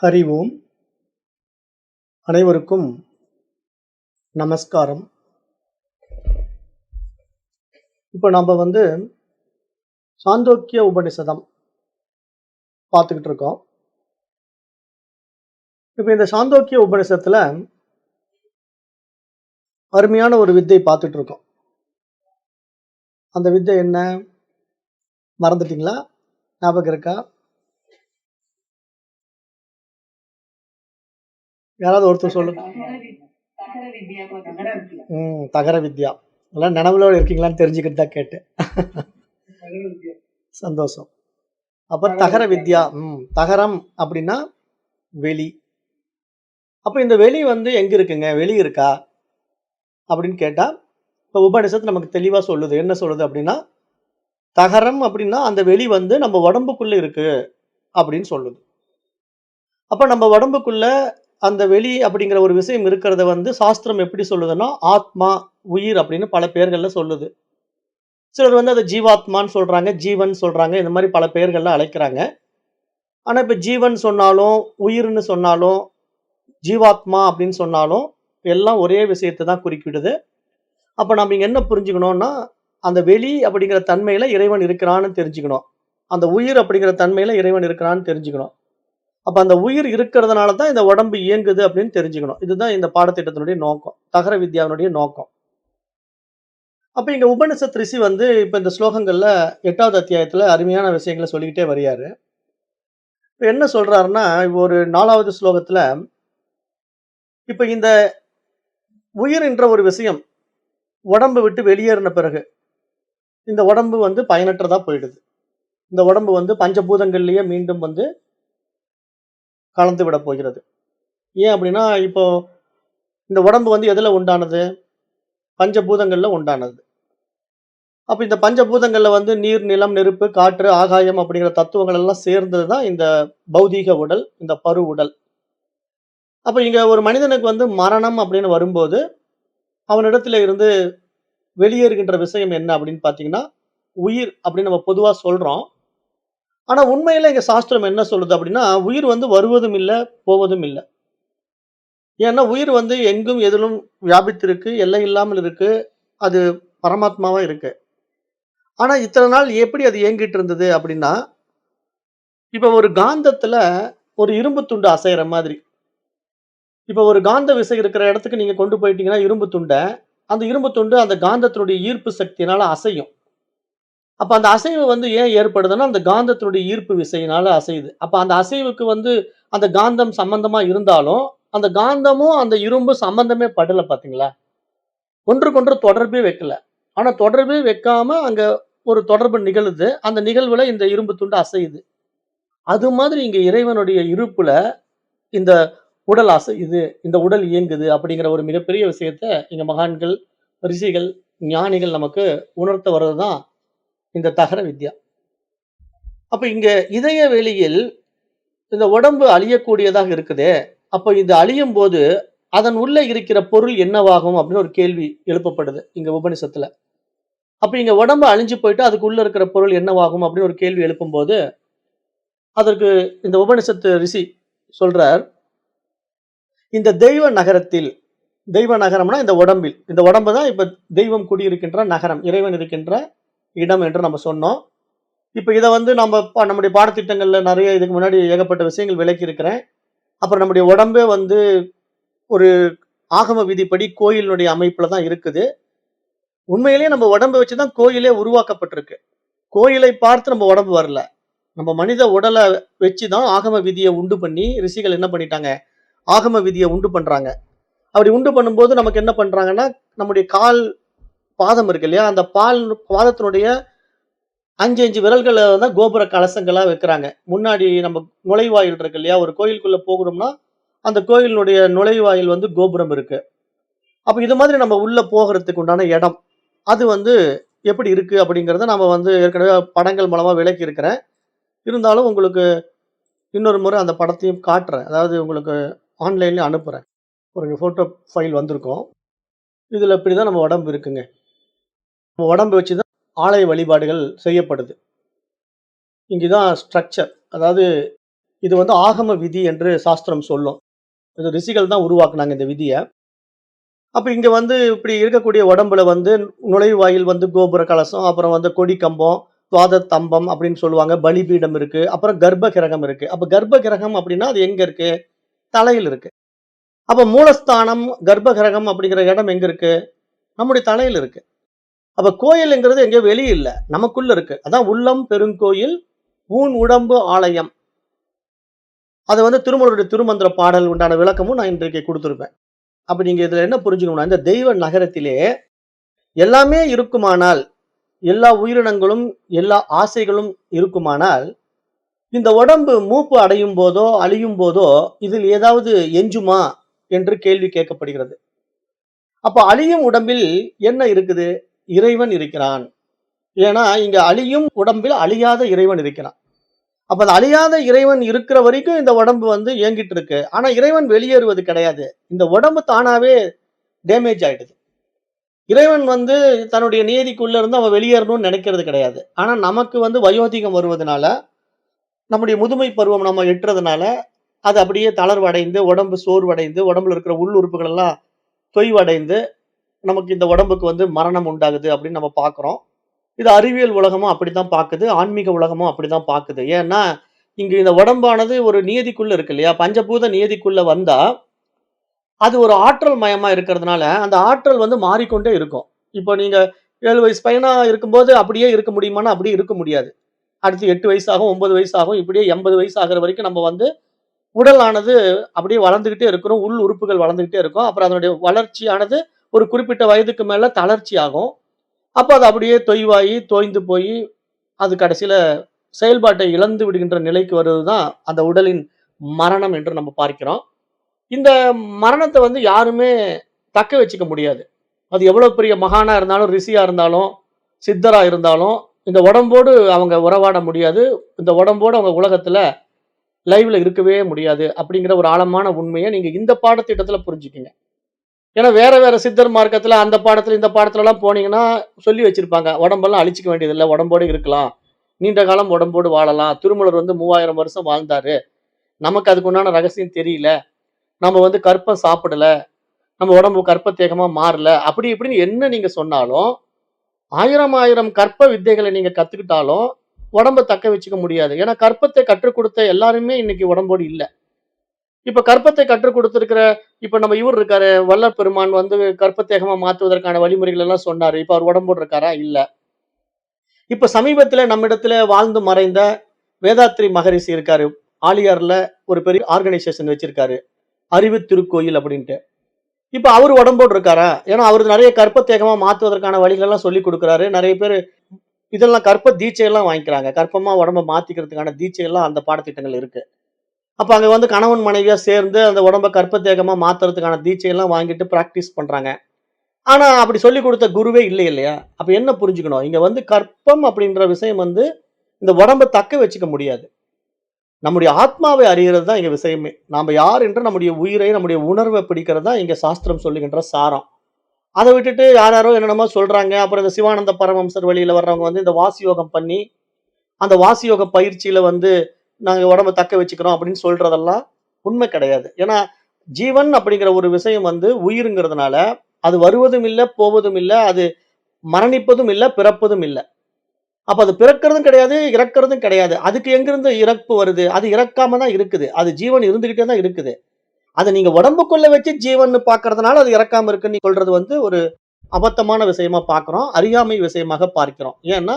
ஹரி ஓம். அனைவருக்கும் நமஸ்காரம். இப்போ நம்ம சாந்தோக்கிய உபநிஷதம் பார்த்துக்கிட்டு இருக்கோம். இப்போ இந்த சாந்தோக்கிய உபநிஷத்துல அருமையான ஒரு வித்தை பார்த்துட்டு இருக்கோம். அந்த வித்தை என்ன? மறந்துட்டீங்களா? ஞாபகம் இருக்கா? யாராவது ஒருத்தர் சொல்லுங்க. தகர வித்யா. எல்லாம் நினைவுல இருக்கீங்களான்னு தெரிஞ்சுக்கிட்டு தான் கேட்டேன். சந்தோஷம். அப்ப தகர வித்யா. தகரம் அப்படின்னா வெளி. அப்ப இந்த வெளி எங்க இருக்குங்க? வெளி இருக்கா அப்படின்னு கேட்டா, இப்ப உபநிஷத்து நமக்கு தெளிவா சொல்லுது. என்ன சொல்லுது அப்படின்னா, தகரம் அப்படின்னா அந்த வெளி நம்ம உடம்புக்குள்ள இருக்கு அப்படின்னு சொல்லுது. அப்ப நம்ம உடம்புக்குள்ள அந்த வெளி அப்படிங்கிற ஒரு விஷயம் இருக்கிறத சாஸ்திரம் எப்படி சொல்லுதுன்னா, ஆத்மா, உயிர் அப்படின்னு பல பெயர்கள்ல சொல்லுது. சிலர் அதை ஜீவாத்மான்னு சொல்றாங்க, ஜீவன் சொல்றாங்க. இந்த மாதிரி பல பெயர்கள்ல அழைக்கிறாங்க. ஆனா இப்ப ஜீவன் சொன்னாலும், உயிர்ன்னு சொன்னாலும், ஜீவாத்மா அப்படின்னு சொன்னாலும் எல்லாம் ஒரே விஷயத்தை தான் குறிப்பிடுது. அப்ப நம்ம இங்க என்ன புரிஞ்சுக்கணும்னா, அந்த வெளி அப்படிங்கிற தன்மையில இறைவன் இருக்கிறான்னு தெரிஞ்சுக்கணும். அந்த உயிர் அப்படிங்கிற தன்மையில இறைவன் இருக்கிறான்னு தெரிஞ்சுக்கணும். அப்ப அந்த உயிர் இருக்கிறதுனால தான் இந்த உடம்பு இயங்குது அப்படின்னு தெரிஞ்சுக்கணும். இதுதான் இந்த பாடத்திட்டத்தினுடைய நோக்கம். தகர வித்யாவினுடைய நோக்கம். அப்ப இங்க உபனிஷத் ரிஷி இப்ப இந்த ஸ்லோகங்கள்ல 8வது அத்தியாயத்துல அருமையான விஷயங்களை சொல்லிக்கிட்டே வரியாரு. இப்ப என்ன சொல்றாருன்னா, ஒரு 4வது ஸ்லோகத்துல இப்ப இந்த உயிர் என்ற ஒரு விஷயம் உடம்பு விட்டு வெளியேறின பிறகு இந்த உடம்பு பயனற்றதா போயிடுது. இந்த உடம்பு பஞ்சபூதங்கள்லயே மீண்டும் கலந்து விட போகிறது. ஏன் அப்படின்னா, இப்போ இந்த உடம்பு எதுல உண்டானது? பஞ்சபூதங்கள்ல உண்டானது. அப்ப இந்த பஞ்சபூதங்கள்ல நீர், நிலம், நெருப்பு, காற்று, ஆகாயம் அப்படிங்கிற தத்துவங்கள் எல்லாம் சேர்ந்ததுதான் இந்த பௌதீக உடல், இந்த பரு உடல். அப்ப இங்க ஒரு மனிதனுக்கு மரணம் அப்படின்னு வரும்போது, அவனிடத்துல இருந்து வெளியேறுகின்ற விஷயம் என்ன அப்படின்னு பாத்தீங்கன்னா, உயிர் அப்படின்னு நம்ம பொதுவா சொல்றோம். ஆனா உண்மையில இங்க சாஸ்திரம் என்ன சொல்லுது அப்படின்னா, உயிர் வருவதும் இல்ல, போவதும் இல்ல. ஏன்னா உயிர் எங்கும் எதிலும் வியாபித்திருக்கு, எல்லை இல்லாமல் இருக்கு. அது பரமாத்மாவா இருக்கு. ஆனா இத்தனை நாள் எப்படி அது இயங்கிட்டு இருந்தது அப்படின்னா, இப்ப ஒரு காந்தத்துல ஒரு இரும்பு துண்டு அசைற மாதிரி. இப்ப ஒரு காந்த விசை இருக்கிற இடத்துக்கு நீங்க கொண்டு போயிட்டீங்கன்னா இரும்பு துண்ட, அந்த இரும்பு துண்டு அந்த காந்தத்தினுடைய ஈர்ப்பு சக்தியினால அசையும். அப்ப அந்த அசைவு ஏன் ஏற்படுதுன்னா, அந்த காந்தத்தினுடைய ஈர்ப்பு விசையினால அசையுது. அப்ப அந்த அசைவுக்கு அந்த காந்தம் சம்பந்தமா இருந்தாலும், அந்த காந்தமும் அந்த இரும்பும் சம்பந்தமே படல பார்த்தீங்களா? ஒன்றுக்கொன்று தொடர்பே வைக்கல. ஆனா தொடர்பே வைக்காம அங்க ஒரு தொடர்பு நிகழுது. அந்த நிகழ்வுல இந்த இரும்பு துண்டு அசையுது. அது மாதிரி இங்க இறைவனுடைய இருப்புல இந்த உடல் அசையுது, இந்த உடல் இயங்குது அப்படிங்கிற ஒரு மிகப்பெரிய விஷயத்த இங்க மகான்கள், ரிஷிகள், ஞானிகள் நமக்கு உணர்த்த வர்றதுதான் இந்த தகர வித்யா. அப்ப இங்க இதய வெளியில் இந்த உடம்பு அழியக்கூடியதாக இருக்குதே, அப்ப இது அழியும்போது அதன் உள்ள இருக்கிற பொருள் என்னவாகும் அப்படின்னு ஒரு கேள்வி எழுப்பப்படுது இங்க உபனிஷத்துல. அப்ப இங்க உடம்பு அழிஞ்சு போயிட்டு அதுக்குள்ள இருக்கிற பொருள் என்னவாகும் அப்படின்னு ஒரு கேள்வி எழுப்பும்போது, அதற்கு இந்த உபனிஷத்து ரிஷி சொல்றார், இந்த தெய்வ நகரத்தில், தெய்வ நகரம்னா இந்த உடம்பில், இந்த உடம்பு தான் இப்ப தெய்வம் குடியிருக்கின்ற நகரம், இறைவன் இருக்கின்ற இடம் என்று நம்ம சொன்னோம். இப்ப இத நம்ம நம்முடைய பாடத்திட்டங்கள்ல நிறைய இதுக்கு முன்னாடி ஏகப்பட்ட விஷயங்கள் விளக்கி இருக்கிறேன். அப்புறம் நம்முடைய உடம்பே ஒரு ஆகம விதிப்படி கோயிலினுடைய அமைப்புல தான் இருக்குது. உண்மையிலேயே நம்ம உடம்ப வச்சுதான் கோயிலே உருவாக்கப்பட்டிருக்கு. கோயிலை பார்த்து நம்ம உடம்பு வரல. நம்ம மனித உடல வச்சுதான் ஆகம விதிய உண்டு பண்ணி ரிஷிகள் என்ன பண்ணிட்டாங்க? ஆகம விதிய உண்டு பண்றாங்க. அப்படி உண்டு பண்ணும்போது நமக்கு என்ன பண்றாங்கன்னா, நம்முடைய கால் பாதம் இருக்கு இல்லையா? அந்த பாதத்தினுடைய 5 விரல்கள தான் கோபுர கலசங்களா வைக்கிறாங்க. முன்னாடி நம்ம நுழைவாயில் இருக்கு இல்லையா? ஒரு கோயிலுக்குள்ள போகிறோம்னா, அந்த கோயிலினுடைய நுழைவாயில் கோபுரம் இருக்கு. அப்ப இது மாதிரி நம்ம உள்ள போகறதுக்கு உண்டான இடம். அது எப்படி இருக்கு அப்படிங்கிறத நாம ஏற்கனவே படங்கள் மூலமா விளக்கி இருக்கிறேன். இருந்தாலும் உங்களுக்கு இன்னொரு முறை அந்த படத்தையும் காட்டுறேன். அதாவது உங்களுக்கு ஆன்லைன்ல அனுப்புறேன். ஒரு ஃபோட்டோ ஃபைல் வந்திருக்கும். இதுல இப்படிதான் நம்ம உடம்பு இருக்குங்க. நம்ம உடம்பு வச்சு தான் ஆலய வழிபாடுகள் செய்யப்படுது. இங்க தான் ஸ்ட்ரக்சர். அதாவது இது வந்து ஆகம விதி என்று சாஸ்திரம் சொல்லும். இது ரிஷிகள் தான் உருவாக்குனாங்க இந்த விதிய. அப்ப இங்க வந்து இப்படி இருக்கக்கூடிய உடம்புல வந்து நுழைவாயில் வந்து கோபுர கலசம், அப்புறம் வந்து கொடி கம்பம், துவாத தம்பம் அப்படின்னு சொல்லுவாங்க. பலிபீடம் இருக்கு. அப்புறம் கர்ப்ப கிரகம் இருக்கு. அப்ப கர்ப்ப கிரகம் அப்படின்னா அது எங்க இருக்கு? தலையில இருக்கு. அப்ப மூலஸ்தானம், கர்ப்ப கிரகம் அப்படிங்கிற இடம் எங்க இருக்கு? நம்முடைய தலையில இருக்கு. அப்ப கோயில்ங்கிறது எங்கேயோ வெளிய இல்ல. நமக்குள்ள இருக்கு. அதான் உள்ளம் பெருங்கோயில், ஊன் உடம்பு ஆலயம். அது வந்து திருமூலருடைய திருமந்திர பாடல் உண்டான விளக்கமும் நான் இன்றைக்கு குடுத்திருப்பேன். அப்ப நீங்க இதுல என்ன புரிஞ்சுக்கணும்னா, இந்த தெய்வ நகரத்திலே எல்லாமே இருக்குமானால், எல்லா உயிரினங்களும், எல்லா ஆசைகளும் இருக்குமானால், இந்த உடம்பு மூப்பு அடையும் போதோ, அழியும் போதோ, இதில் ஏதாவது எஞ்சுமா என்று கேள்வி கேட்கப்படுகிறது. அப்ப அழியும் உடம்பில் என்ன இருக்குது? இறைவன் இருக்கிறான். ஏன்னா, இங்க அழியும் உடம்பில் அழியாத இறைவன் இருக்கிறான். அப்ப அந்த அழியாத இறைவன் இருக்கிற வரைக்கும் இந்த உடம்பு வந்து இயங்கிட்டு இருக்கு. ஆனா இறைவன் வெளியேறுவது கிடையாது. இந்த உடம்பு தானாவே டேமேஜ் ஆயிடுது. இறைவன் வந்து தன்னுடைய நியதிக்குள்ள இருந்து அவன் வெளியேறணும்னு நினைக்கிறது கிடையாது. ஆனா நமக்கு வந்து வயோதிகம் வருவதனால, நம்முடைய முதுமை பருவம் நம்ம எட்டுறதுனால, அது அப்படியே தளர்வடைந்து, உடம்பு சோர்வடைந்து, உடம்புல இருக்கிற உள் உறுப்புகள் எல்லாம் தொய்வடைந்து, நமக்கு இந்த உடம்புக்கு வந்து மரணம் உண்டாகுது அப்படின்னு நம்ம பார்க்கிறோம். இது அறிவியல் உலகமும் அப்படித்தான் பாக்குது. ஆன்மீக உலகமும் அப்படித்தான் பாக்குது. ஏன்னா, இங்க இந்த உடம்பானது ஒரு நியதிக்குள்ள இருக்கு இல்லையா? பஞ்சபூத நியதிக்குள்ள வந்தா, அது ஒரு ஆற்றல் மயமா இருக்கிறதுனால, அந்த ஆற்றல் வந்து மாறிக்கொண்டே இருக்கும். இப்போ நீங்க 7 வயசு பையனா இருக்கும்போது அப்படியே இருக்க முடியுமான்னா, அப்படியே இருக்க முடியாது. அடுத்து 8 வயசு ஆகும், 9 வயசு ஆகும். இப்படியே 80 வயசு ஆகுற வரைக்கும் நம்ம வந்து உடலானது அப்படியே வளர்ந்துகிட்டே இருக்கிறோம். உள் உறுப்புகள் வளர்ந்துகிட்டே இருக்கும். அப்புறம் அதனுடைய வளர்ச்சியானது ஒரு குறிப்பிட்ட வயதுக்கு மேல தளர்ச்சி ஆகும். அப்ப அது அப்படியே தொய்வாகி, தோய்ந்து போயி, அது கடைசியில செயல்பாட்டை இழந்து விடுகின்ற நிலைக்கு வருவதுதான் அந்த உடலின் மரணம் என்று நம்ம பார்க்கிறோம். இந்த மரணத்த வந்து யாருமே தக்க வச்சுக்க முடியாது. அது எவ்வளவு பெரிய மகானா இருந்தாலும், ரிஷியா இருந்தாலும், சித்தரா இருந்தாலும், இந்த உடம்போடு அவங்க உறவாட முடியாது. இந்த உடம்போடு அவங்க உலகத்துல லைவ்ல இருக்கவே முடியாது. அப்படிங்கிற ஒரு ஆழமான உண்மைய நீங்க இந்த பாடத்திட்டத்துல புரிஞ்சுக்கங்க. ஏன்னா வேற வேற சித்தர் மார்க்கத்துல அந்த பாடத்துல, இந்த பாடத்துலலாம் போனீங்கன்னா சொல்லி வச்சிருப்பாங்க. உடம்பெல்லாம் அழிச்சுக்க வேண்டியதில்ல. உடம்போட இருக்கலாம். நீண்ட காலம் உடம்போடு வாழலாம். திருமூலர் வந்து 3000 வருஷம் வாழ்ந்தாரு. நமக்கு அதுக்கு உண்டான ரகசியம் தெரியல. நம்ம வந்து கற்பம் சாப்பிடல. நம்ம உடம்பு கற்ப தேகமா மாறல. அப்படி இப்படின்னு என்ன நீங்க சொன்னாலும், 1000 1000 கற்ப வித்தைகள நீங்க கத்துக்கிட்டாலும், உடம்ப தக்க வச்சுக்க முடியாது. ஏன்னா கற்பத்தை கற்றுக் கொடுத்த எல்லாருமே இன்னைக்கு உடம்போடு இல்ல. இப்ப கற்பத்தை கற்றுக் குடுத்திருக்கிற இப்ப நம்ம இவர் இருக்காரு, வள்ளற் பெருமான் வந்து கற்பத்தேகமா மாத்துவதற்கான வழிமுறைகள் எல்லாம் சொன்னாரு. இப்ப அவர் உடம்போடு இருக்காரா? இல்ல. இப்ப சமீபத்தில நம்மிடத்தில வாழ்ந்து மறைந்த வேதாத்ரி மகரிஷி இருக்காரு. ஆழியார்ல ஒரு பெரிய ஆர்கனைசேஷன் வச்சிருக்காரு. அறிவு திருக்கோயில் அப்படின்ட்டு. இப்ப அவரு உடம்போடு இருக்காரா? ஏன்னா அவரு நெறைய கற்பத்தேகமா மாத்துவதற்கான வழிகளெல்லாம் சொல்லிக் குடுக்குறாரு. நெறைய பேரு இதெல்லாம் கற்ப தீட்சையெல்லாம் வாங்கிக்கிறாங்க. கற்பமா உடம்ப மாத்திக்கிறதுக்கான தீட்சையெல்லாம் அந்த பாடத்திட்டங்கள் இருக்கு. அப்ப அங்க வந்து கணவன் மனைவியா சேர்ந்து அந்த உடம்ப கற்பத்தேகமா மாத்துறதுக்கான தீட்சையெல்லாம் வாங்கிட்டு பிராக்டிஸ் பண்றாங்க. ஆனா அப்படி சொல்லிக் குடுத்த குருவே இல்லை இல்லையா? அப்ப என்ன புரிஞ்சுக்கணும்? இங்க வந்து கற்பம் அப்படின்ற விஷயம் வந்து இந்த உடம்ப தக்க வச்சுக்க முடியாது. நம்முடைய ஆத்மாவை அறியறது தான் இங்க விஷயமே. நாம யார் என்று நம்முடைய உயிரை, நம்முடைய உணர்வ பிடிக்கிறது தான் இங்க சாஸ்திரம் சொல்லுகின்ற சாரம். அத விட்டுட்டு யார் யாரோ என்னென்னமோ சொல்றாங்க. அப்புறம் இந்த சிவானந்த பரமஹம்சர் வழியில வர்றவங்க வந்து இந்த வாசி யோகம் பண்ணி, அந்த வாசி யோக பயிற்சியில வந்து நாங்க உடம்ப தக்க வச்சுக்கிறோம் அப்படின்னு சொல்றதெல்லாம் உண்மை கிடையாது. ஏன்னா, ஜீவன் அப்படிங்கிற ஒரு விஷயம் வந்து உயிருங்கிறதுனால, அது வருவதும் இல்ல, போவதும் இல்ல. அது மரணிப்பதும் இல்ல, பிறப்பதும் இல்ல. அப்ப அது பிறக்கிறதும் கிடையாது, இறக்கிறதும் கிடையாது. அதுக்கு எங்கிருந்து இறப்பு வருது? அது இறக்காம தான் இருக்குது. அது ஜீவன் இருந்துகிட்டே தான் இருக்குது. அத நீங்க உடம்புக்குள்ள வச்சு ஜீவன்னு பார்க்கறதுனால அது இறக்காம இருக்குன்னு நீ சொல்றது வந்து ஒரு அபத்தமான விஷயமா பார்க்கிறோம். அறியாமை விஷயமாக பார்க்கிறோம். ஏன்னா,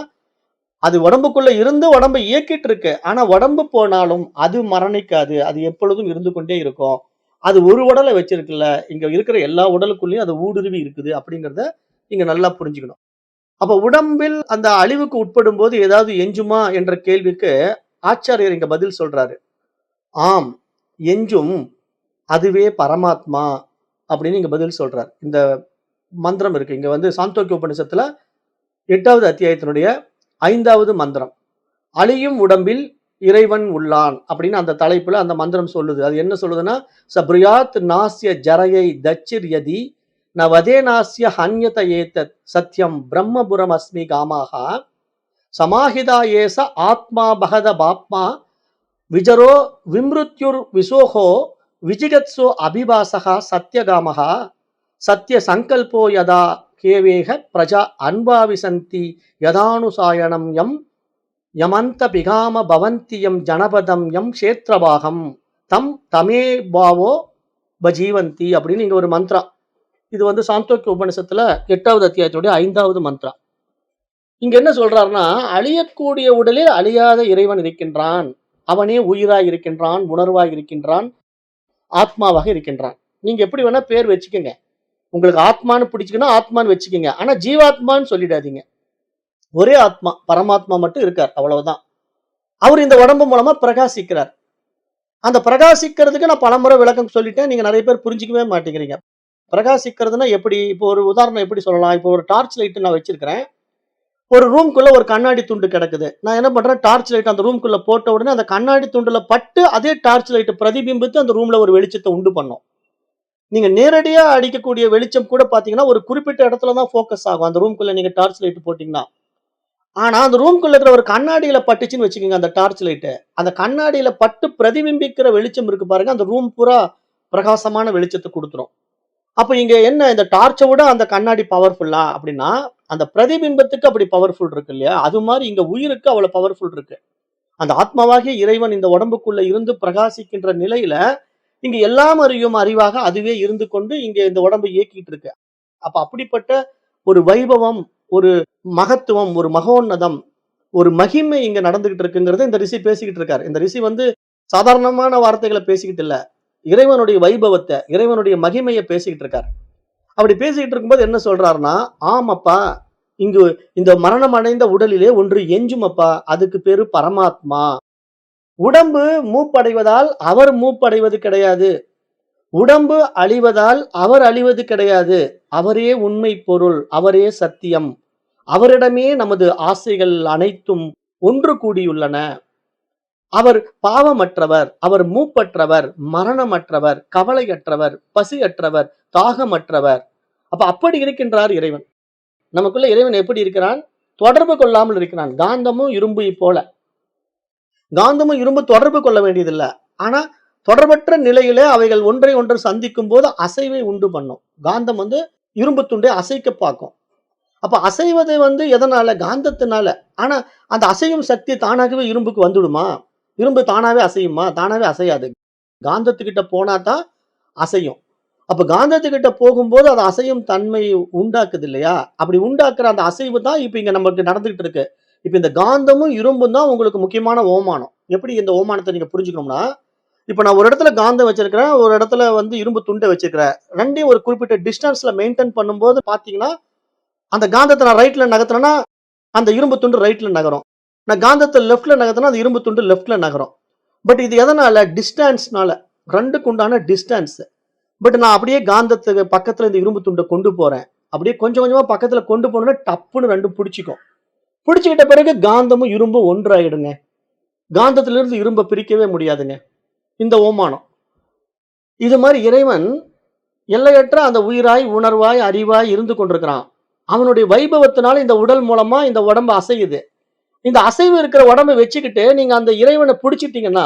அது உடம்புக்குள்ள இருந்து உடம்ப இயக்கிட்டு இருக்கு. ஆனா உடம்பு போனாலும் அது மரணிக்காது. அது எப்பொழுதும் இருந்து கொண்டே இருக்கும். அது ஒரு உடல வச்சிருக்குல்ல. இங்க இருக்கிற எல்லா உடலுக்குள்ளயும் அது ஊடுருவி இருக்குது அப்படிங்கிறத நீங்க நல்லா புரிஞ்சுக்கணும். அப்ப உடம்பில் அந்த அழிவுக்கு உட்படும்போது ஏதாவது எஞ்சுமா என்ற கேள்விக்கு ஆச்சாரியர் இங்க பதில் சொல்றாரு. ஆம், எஞ்சும். அதுவே பரமாத்மா அப்படின்னு இங்க பதில் சொல்றார். இந்த மந்திரம் இருக்கு. இங்க வந்து சாந்தோக்கிய உபநிஷத்துல 8வது அத்தியாயத்தினுடைய 5வது மந்திரம். அழியும் உடம்பில் இறைவன் உள்ளான் அப்படின்னு அந்த தலைப்புல அந்த மந்திரம் சொல்லுது. அது என்ன சொல்லுதுன்னா, சப்ரியாத் நாஸ்ய ஜரயை தச்சிர் யதி ந வதேனாஸ்ய ஹன்யத ஏதத் சத்யம் பிரம்மபுரம் அஸ்மி காமாஹா சமாஹிதா ஏச ஆத்மா பகத பாப்மா விஜரோ விம்ருத்யுர் விசோகோ விஜிகத்சோ அபிபாசகா சத்யகாமகா சத்ய சங்கல்போ யதா கேவேக பிரஜா அன்பாவிசந்தி யதானுசாயனம் யம் யமந்த பிகாம பவந்தியம் ஜனபதம் யம் க்ஷேத்ரபாகம் தம் தமே பாவோ பஜீவந்தி அப்படின்னு இங்க ஒரு மந்த்ரா. இது வந்து சாந்தோக்கிய உபனிஷத்துல 8வது அத்தியாயத்துடைய 5வது மந்த்ரா. இங்க என்ன சொல்றாருன்னா, அழியக்கூடிய உடலில் அழியாத இறைவன் இருக்கின்றான், அவனே உயிராய் இருக்கின்றான், உணர்வாய் இருக்கின்றான், ஆத்மாவாக இருக்கின்றான். நீங்க எப்படி வேணா பேர் வச்சுக்கோங்க. உங்களுக்கு ஆத்மான்னு பிடிச்சுக்கன்னா ஆத்மான்னு வச்சுக்கோங்க. ஆனா ஜீவாத்மான்னு சொல்லிடாதீங்க. ஒரே ஆத்மா பரமாத்மா மட்டும் இருக்கார், அவ்வளவுதான். அவர் இந்த உடம்பு மூலமா பிரகாசிக்கிறார். அந்த பிரகாசிக்கிறதுக்கு நான் பலமுறை விளக்கம் சொல்லிட்டேன். நீங்க நிறைய பேர் புரிஞ்சுக்கவே மாட்டேங்கிறீங்க. பிரகாசிக்கிறதுனா எப்படி? இப்போ ஒரு உதாரணம் எப்படி சொல்லலாம்? இப்போ ஒரு டார்ச் லைட் நான் வச்சிருக்கிறேன். ஒரு ரூம்குள்ள ஒரு கண்ணாடி துண்டு கிடக்குது. நான் என்ன பண்றேன், டார்ச் லைட் அந்த ரூம்குள்ள போட்ட உடனே அந்த கண்ணாடி துண்டுல பட்டு அதே டார்ச் லைட் பிரதிபிம்பித்து அந்த ரூம்ல ஒரு வெளிச்சத்தை உண்டு பண்ணும். நீங்க நேரடியா அடிக்கக்கூடிய வெளிச்சம் கூட பாத்தீங்கன்னா ஒரு குறிப்பிட்ட இடத்துல தான் ஃபோக்கஸ் ஆகும். அந்த ரூம்குள்ள நீங்க டார்ச் லைட் போட்டீங்கன்னா. ஆனா அந்த ரூம்குள்ள இருக்கிற ஒரு கண்ணாடியில பட்டுச்சுன்னு வச்சுக்கோங்க அந்த டார்ச் லைட். அந்த கண்ணாடியில பட்டு பிரதிபிம்பிக்கிற வெளிச்சம் இருக்கு பாருங்க, அந்த ரூம் பூரா பிரகாசமான வெளிச்சத்தை கொடுத்துரும். அப்ப இங்க என்ன, இந்த டார்ச்சை விட அந்த கண்ணாடி பவர்ஃபுல்லா அப்படின்னா, அந்த பிரதிபிம்பத்துக்கு அப்படி பவர்ஃபுல் இருக்கு இல்லையா? அது மாதிரி இங்க உயிருக்கு அவ்வளவு பவர்ஃபுல் இருக்கு. அந்த ஆத்மாவாகிய இறைவன் இந்த உடம்புக்குள்ள இருந்து பிரகாசிக்கின்ற நிலையில இங்க எல்லாம் அறியும் அறிவாக அதுவே இருந்து கொண்டு இங்க இந்த உடம்பை இயக்கிட்டு இருக்கு. அப்ப அப்படிப்பட்ட ஒரு வைபவம், ஒரு மகத்துவம், ஒரு மகோன்னதம், ஒரு மகிமை இங்க நடந்துகிட்டு இருக்குங்கிறத இந்த ரிஷி பேசிக்கிட்டு இருக்காரு. இந்த ரிஷி வந்து சாதாரணமான வார்த்தைகளை பேசிக்கிட்டு இல்ல, இறைவனுடைய வைபவத்தை, இறைவனுடைய மகிமையை பேசிக்கிட்டு இருக்காரு. அப்படி பேசிக்கிட்டு இருக்கும்போது என்ன சொல்றாருன்னா, ஆமாப்பா, இங்கு இந்த மரணம் அடைந்த உடலிலே ஒன்று எஞ்சுமப்பா, அதுக்கு பேரு பரமாத்மா. உடம்பு மூப்படைவதால் அவர் மூப்படைவது கிடையாது, உடம்பு அழிவதால் அவர் அழிவது கிடையாது. அவரே உண்மை பொருள், அவரே சத்தியம், அவரிடமே நமது ஆசைகள் அனைத்தும் ஒன்று கூடியுள்ளன. அவர் பாவமற்றவர், அவர் மூப்பற்றவர், மரணமற்றவர், கவலையற்றவர், பசியற்றவர், தாகமற்றவர். அப்ப அப்படி இருக்கின்றார் இறைவன். நமக்குள்ள இறைவன் எப்படி இருக்கிறான்? தொடர்பு கொள்ளாமல் இருக்கிறான். காந்தமும் இரும்பு போல. காந்தமும் இரும்பு தொடர்பு கொள்ள வேண்டியதில்லை. ஆனா தொடர்பற்ற நிலையில அவைகள் ஒன்றை ஒன்று சந்திக்கும் போது அசைவை உண்டு பண்ணும். காந்தம் வந்து இரும்பு துண்டை அசைக்க பார்க்கும். அப்ப அசைவது வந்து எதனால? காந்தத்தினால. ஆனா அந்த அசையும் சக்தி தானாகவே இரும்புக்கு வந்துடுமா? இரும்பு தானாவே அசையுமா? தானாவே அசையாது. காந்தத்துக்கிட்ட போனா தான் அசையும். அப்ப காந்தத்துக்கிட்ட போகும்போது அது அசையும் தன்மை உண்டாக்குது இல்லையா? அப்படி உண்டாக்குற அந்த அசைவு தான் இப்ப இங்க நமக்கு நடந்துகிட்டு இருக்கு. இப்ப இந்த காந்தமும் இரும்பும் தான் உங்களுக்கு முக்கியமான ஓமானம். எப்படி இந்த ஓமானத்தை நீங்க புரிஞ்சுக்கணும்னா, இப்ப நான் ஒரு இடத்துல காந்தம் வச்சிருக்கிறேன், ஒரு இடத்துல வந்து இரும்பு துண்டை வச்சிருக்கிறேன். ரெண்டையும் ஒரு குறிப்பிட்ட டிஸ்டன்ஸ்ல மெயின்டைன் பண்ணும்போது பாத்தீங்கன்னா, அந்த காந்தத்தை நான் ரைட்ல நகர்த்தினா அந்த இரும்பு துண்டு ரைட்ல நகரும். நான் காந்தத்தை லெஃப்ட்ல நகர்த்தினா அந்த இரும்பு துண்டு லெஃப்ட்ல நகரும். பட் இது எதனால? டிஸ்டன்ஸ்னால. ரெண்டுக்கு உண்டான டிஸ்டன்ஸ். பட் நான் அப்படியே காந்தத்துக்கு பக்கத்துல இந்த இரும்பு துண்டை கொண்டு போறேன். அப்படியே கொஞ்சம் கொஞ்சமா பக்கத்துல கொண்டு போனோம்னா டப்புன்னு ரெண்டும் பிடிச்சிக்கும். பிடிச்சுக்கிட்ட பிறகு காந்தமும் இரும்பும் ஒன்றாயிடுங்க. காந்தத்திலிருந்து இரும்பை பிரிக்கவே முடியாதுங்க. இந்த ஓமானம். இது மாதிரி இறைவன் எல்லையற்ற அந்த உயிராய், உணர்வாய், அறிவாய் இருந்து கொண்டிருக்கிறான். அவனுடைய வைபவத்தினால இந்த உடல் மூலமா இந்த உடம்பு அசையுது. இந்த அசைவு இருக்கிற உடம்பை வச்சுக்கிட்டு நீங்க அந்த இறைவனை பிடிச்சிட்டீங்கன்னா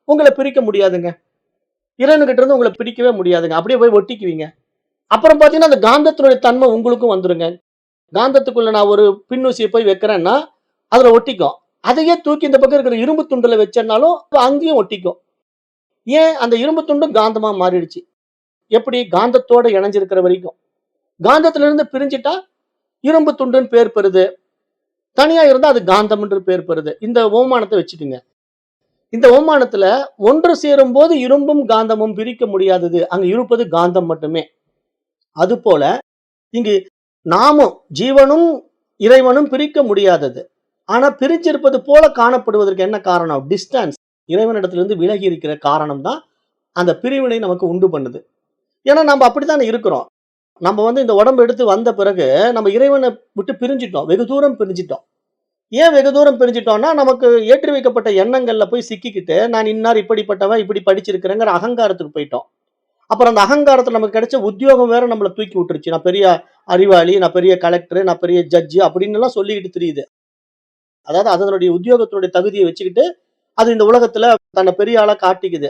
உங்களை பிரிக்க முடியாதுங்க. இறைவன்கிட்ட இருந்து உங்களை பிரிக்கவே முடியாதுங்க. அப்படியே போய் ஒட்டிக்குவீங்க. அப்புறம் பாத்தீங்கன்னா அந்த காந்தத்தினுடைய தன்மை உங்களுக்கும் வந்துருங்க. காந்தத்துக்குள்ள நான் ஒரு பின்னூசியை போய் வைக்கிறேன்னா அதுல ஒட்டிக்கும். அதையே தூக்கி இந்த பக்கம் இருக்கிற இரும்பு துண்டுல வச்சனாலும் அங்கேயும் ஒட்டிக்கும். ஏன்? அந்த இரும்பு துண்டும் காந்தமா மாறிடுச்சு. எப்படி? காந்தத்தோட இணைஞ்சிருக்கிற வரைக்கும். காந்தத்துல இருந்து பிரிஞ்சிட்டா இரும்பு துண்டுன்னு பேர் பெறுது. தனியா இருந்தா அது காந்தம் என்று பேர் பெறுது. இந்த ஓமானத்தை வச்சுக்குங்க. இந்த ஓமானத்துல ஒன்று சேரும் போது இரும்பும் காந்தமும் பிரிக்க முடியாதது. அங்க இருப்பது காந்தம் மட்டுமே. அது போல இங்கு நாமும் ஜீவனும் இறைவனும் பிரிக்க முடியாதது. ஆனா பிரிச்சிருப்பது போல காணப்படுவதற்கு என்ன காரணம்? டிஸ்டன்ஸ். இறைவனிடத்திலிருந்து விலகி இருக்கிற காரணம் தான் அந்த பிரிவினை நமக்கு உண்டு பண்ணுது. ஏன்னா நம்ம அப்படித்தானே இருக்கிறோம். நம்ம வந்து இந்த உடம்பு எடுத்து வந்த பிறகு நம்ம இறைவனை விட்டு பிரிஞ்சிட்டோம். வெகு தூரம் பிரிஞ்சிட்டோம். ஏன் வெகு தூரம் பிரிஞ்சிட்டோம்னா, நமக்கு ஏற்றி வைக்கப்பட்ட எண்ணங்கள்ல போய் சிக்கிக்கிட்டு, நான் இன்னார் இப்படிப்பட்டவன், இப்படி படிச்சிருக்கிறேங்கிற அகங்காரத்துக்கு போயிட்டோம். அப்புறம் அந்த அகங்காரத்துல நமக்கு கிடைச்ச உத்தியோகம் வேற நம்மள தூக்கி விட்டுருச்சு. நான் பெரிய அறிவாளி, நான் பெரிய கலெக்டர், நான் பெரிய ஜட்ஜ் அப்படின்னு எல்லாம் சொல்லிக்கிட்டு திரியுது. அதாவது அதனுடைய உத்தியோகத்தினுடைய தகுதியை வச்சுக்கிட்டு அது இந்த உலகத்துல தன்னை பெரிய ஆளா காட்டிக்குது.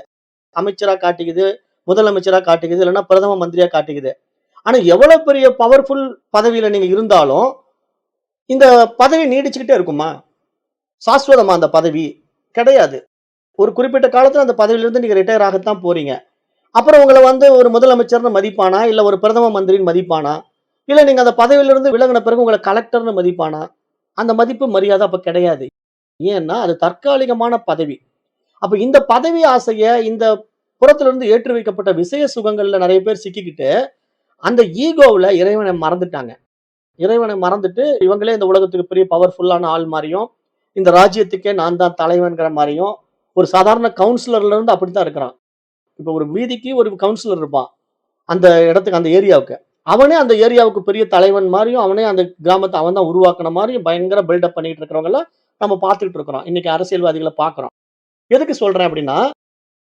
அமைச்சரா காட்டிக்குது, முதலமைச்சரா காட்டிக்குது, இல்லைன்னா பிரதம மந்திரியா காட்டிக்குது. ஆனா எவ்வளவு பெரிய பவர்ஃபுல் பதவியில நீங்க இருந்தாலும், இந்த பதவி நீடிச்சுக்கிட்டே இருக்குமா? சாஸ்வதமா அந்த பதவி? கிடையாது. ஒரு குறிப்பிட்ட காலத்துல அந்த பதவியிலிருந்து நீங்க ரிட்டயர் ஆகத்தான் போறீங்க. அப்புறம் உங்கள வந்து ஒரு முதலமைச்சர்ன்னு மதிப்பானா? இல்ல ஒரு பிரதம மந்திரின்னு மதிப்பானா? இல்ல நீங்க அந்த பதவியிலிருந்து விலகுன பிறகு உங்கள கலெக்டர்ன்னு மதிப்பானா? அந்த மதிப்பு, மரியாதை அப்ப கிடையாது. ஏன்னா, அது தற்காலிகமான பதவி. அப்ப இந்த பதவி ஆசைய, இந்த புறத்திலிருந்து ஏற்றி வைக்கப்பட்ட விஷய சுகங்கள்ல நெறைய பேர் சிக்கிக்கிட்டு, அந்த ஈகோவுல இறைவன மறந்துட்டாங்க. இறைவனை மறந்துட்டு, இவங்களே இந்த உலகத்துக்கு பெரிய பவர்ஃபுல்லான ஆள் மாரியும், இந்த ராஜ்யத்துக்கே நான் தான் தலைவன்ங்கிற மாரியும், ஒரு சாதாரண கவுன்சிலர்ல இருந்து அப்படித்தான் இருக்கிறான். இப்ப ஒரு வீதிக்கு ஒரு கவுன்சிலர் இருப்பான். அந்த இடத்துக்கு, அந்த ஏரியாவுக்கு. அவனே அந்த ஏரியாவுக்கு பெரிய தலைவன் மாரியும், அவனே அந்த கிராமத்த அவன் தான் உருவாக்குன மாரியும் பயங்கர பில்டப் பண்ணிட்டு இருக்கிறவங்கலாம் நம்ம பார்த்துட்டு இருக்கிறோம். இன்னைக்கு அரசியல்வாதிகள பார்க்கிறோம். எதுக்கு சொல்றேன் அப்படின்னா,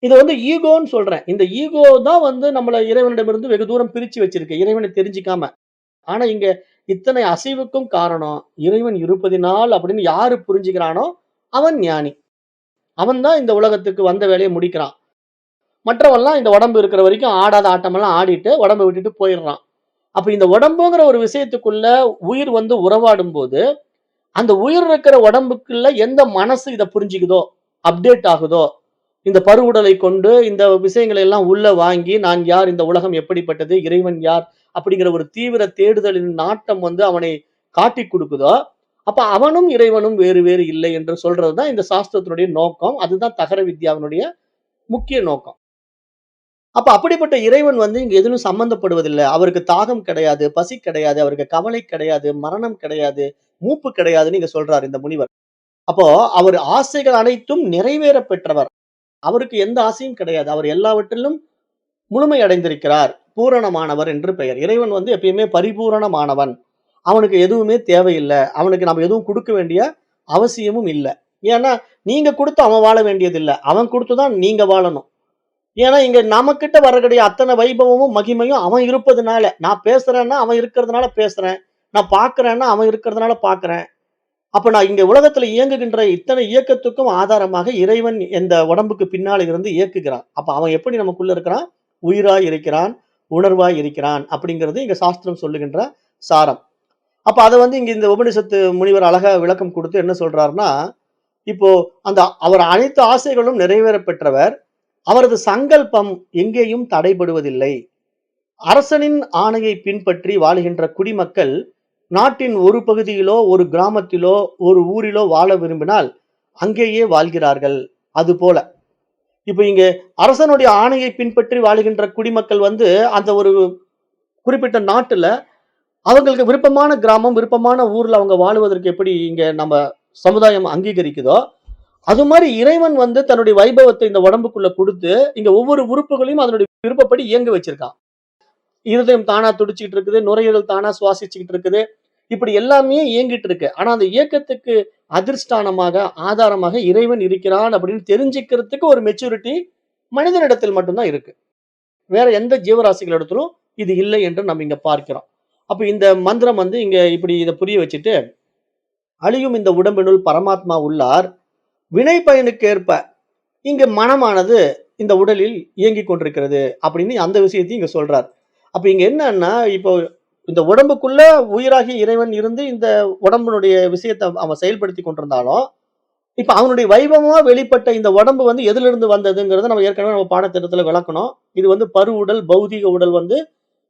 இத வந்து ஈகோன்னு சொல்றேன். இந்த ஈகோ தான் வந்து நம்மள இறைவனிடமிருந்து வெகு தூரம் பிரிச்சு வச்சிருக்கு. இறைவன தெரிஞ்சுக்காம. ஆனா இங்க இத்தனை அசைவுக்கும் காரணம் இறைவன் இருப்பதினால் அப்படின்னு யாரு புரிஞ்சுக்கிறானோ அவன் ஞானி. அவன் தான் இந்த உலகத்துக்கு வந்த வேலையை முடிக்கிறான். மற்றவன்லாம் இந்த உடம்பு இருக்கிற வரைக்கும் ஆடாத ஆட்டமெல்லாம் ஆடிட்டு உடம்ப விட்டுட்டு போயிடுறான். அப்ப இந்த உடம்புங்கிற ஒரு விஷயத்துக்குள்ள உயிர் வந்து உறவாடும் போது, அந்த உயிர் இருக்கிற உடம்புக்குள்ள எந்த மனசு இத புரிஞ்சுக்குதோ, அப்டேட் ஆகுதோ, இந்த பருவுடலை கொண்டு இந்த விஷயங்களை எல்லாம் உள்ள வாங்கி, நான் யார்? இந்த உலகம் எப்படிப்பட்டது? இறைவன் யார்? அப்படிங்கிற ஒரு தீவிர தேடுதலின் நாட்டம் வந்து அவனை காட்டிக் குடுக்குதோ, அப்ப அவனும் இறைவனும் வேறு வேறு இல்லை என்று சொல்றது தான் இந்த சாஸ்திரத்தினுடைய நோக்கம். அதுதான் தகர வித்யாவினுடைய முக்கிய நோக்கம். அப்ப அப்படிப்பட்ட இறைவன் வந்து இங்க எதிலும் சம்பந்தப்படுவதில்ல. அவருக்கு தாகம் கிடையாது, பசி கிடையாது, அவருக்கு கவலை கிடையாது, மரணம் கிடையாது, மூப்பு கிடையாதுன்னு இங்க சொல்றாரு இந்த முனிவர். அப்போ அவர் ஆசைகள் அனைத்தும் நிறைவேற பெற்றவர். அவருக்கு எந்த ஆசையும் கிடையாது. அவர் எல்லாவற்றிலும் முழுமை அடைந்திருக்கிறார். பூரணமானவர் என்று பெயர். இறைவன் வந்து எப்பயுமே பரிபூரணமானவன். அவனுக்கு எதுவுமே தேவையில்ல. அவனுக்கு நம்ம எதுவும் குடுக்க வேண்டிய அவசியமும் இல்ல. ஏன்னா, நீங்க குடுத்து அவன் வாழ வேண்டியதில்ல. அவன் குடுத்து தான் நீங்க வாழணும். ஏன்னா, இங்க நமக்கிட்ட வரக்கூடிய அத்தன வைபவமும், மகிமையும் அவன் இருப்பதுனால. நான் பேசுறேன்னா, அவன் இருக்கிறதுனால பேசுறேன். நான் பார்க்கிறேன்னா, அவன் இருக்கிறதுனால பார்க்கிறேன். அப்ப நான் இங்க உலகத்துல இயங்குகின்ற இத்தனை இயக்கத்துக்கும் ஆதாரமாக இறைவன் இந்த உடம்புக்கு பின்னால இருந்து இயக்குகிறான். அப்ப அவன் எப்படி நமக்குள்ள இருக்கிறான்? உயிராய் இருக்கிறான், உணர்வாய் இருக்கிறான் அப்படிங்கிறது இங்க சாஸ்திரம் சொல்லுகின்ற சாரம். அப்ப அத வந்து இங்க இந்த உபனிஷத்து முனிவர் அழகா விளக்கம் குடுத்து என்ன சொல்றாருன்னா, இப்போ அந்த அவர் அனைத்து ஆசைகளும் நிறைவேற பெற்றவர். அவரது சங்கல்பம் எங்கேயும் தடைபடுவதில்லை. அரசனின் ஆணையை பின்பற்றி வாழுகின்ற குடிமக்கள் நாட்டின் ஒரு பகுதியிலோ, ஒரு கிராமத்திலோ, ஒரு ஊரிலோ வாழ விரும்பினால் அங்கேயே வாழ்கிறார்கள். அதுபோல இப்ப இங்க அரசனுடைய ஆணையை பின்பற்றி வாழுகின்ற குடிமக்கள் வந்து அந்த ஒரு குறிப்பிட்ட நாட்டுல அவங்களுக்கு விருப்பமான கிராமம், விருப்பமான ஊர்ல அவங்க வாழுவதற்கு எப்படி இங்க நம்ம சமுதாயம் அங்கீகரிக்குதோ, அது மாரி இறைவன் வந்து தன்னுடைய வைபவத்தை இந்த உடம்புக்குள்ள குடுத்து, இங்க ஒவ்வொரு உறுப்புகளையும் அதனுடைய விருப்பப்படி இயங்க வச்சிருக்கான். இருதயம் தானா துடிச்சுக்கிட்டு இருக்குது, நுரையீரல் தானா சுவாசிச்சுக்கிட்டு இருக்குது. இப்படி எல்லாமே இயங்கிட்டு இருக்கு. ஆனா அந்த இயக்கத்துக்கு அதிர்ஷ்டானமாக, ஆதாரமாக இறைவன் இருக்கிறான் அப்படின்னு தெரிஞ்சுக்கிறதுக்கு ஒரு மெச்சூரிட்டி மனிதனிடத்தில் மட்டும் தான் இருக்கு. வேற எந்த ஜீவராசிகளிடத்திலும் இது இல்லை என்று நம்ம இங்க பார்க்கிறோம். அப்ப இந்த மந்திரம் வந்து இங்க இப்படி இத புரிய வச்சுட்டு, அழியும் இந்த உடம்பினுள் பரமாத்மா உள்ளார். வினை பயனுக்கேற்ப இங்க மனமானது இந்த உடலில் இயங்கிக் கொண்டிருக்கிறது அப்படின்னு அந்த விஷயத்தையும் இங்க சொல்றார். அப்ப இங்க என்னன்னா, இப்போ இந்த உடம்புக்குள்ள உயிராகிய இறைவன் இருந்து இந்த உடம்பினுடைய விஷயத்த அவன் செயல்படுத்திக் கொண்டிருந்தாலும், இப்ப அவனுடைய வைபவமா வெளிப்பட்ட இந்த உடம்பு வந்து எதிலிருந்து வந்ததுங்கிறத நம்ம ஏற்கனவே நம்ம பாடத்திட்டத்துல விளக்கணும். இது வந்து பரு உடல், பௌதீக உடல் வந்து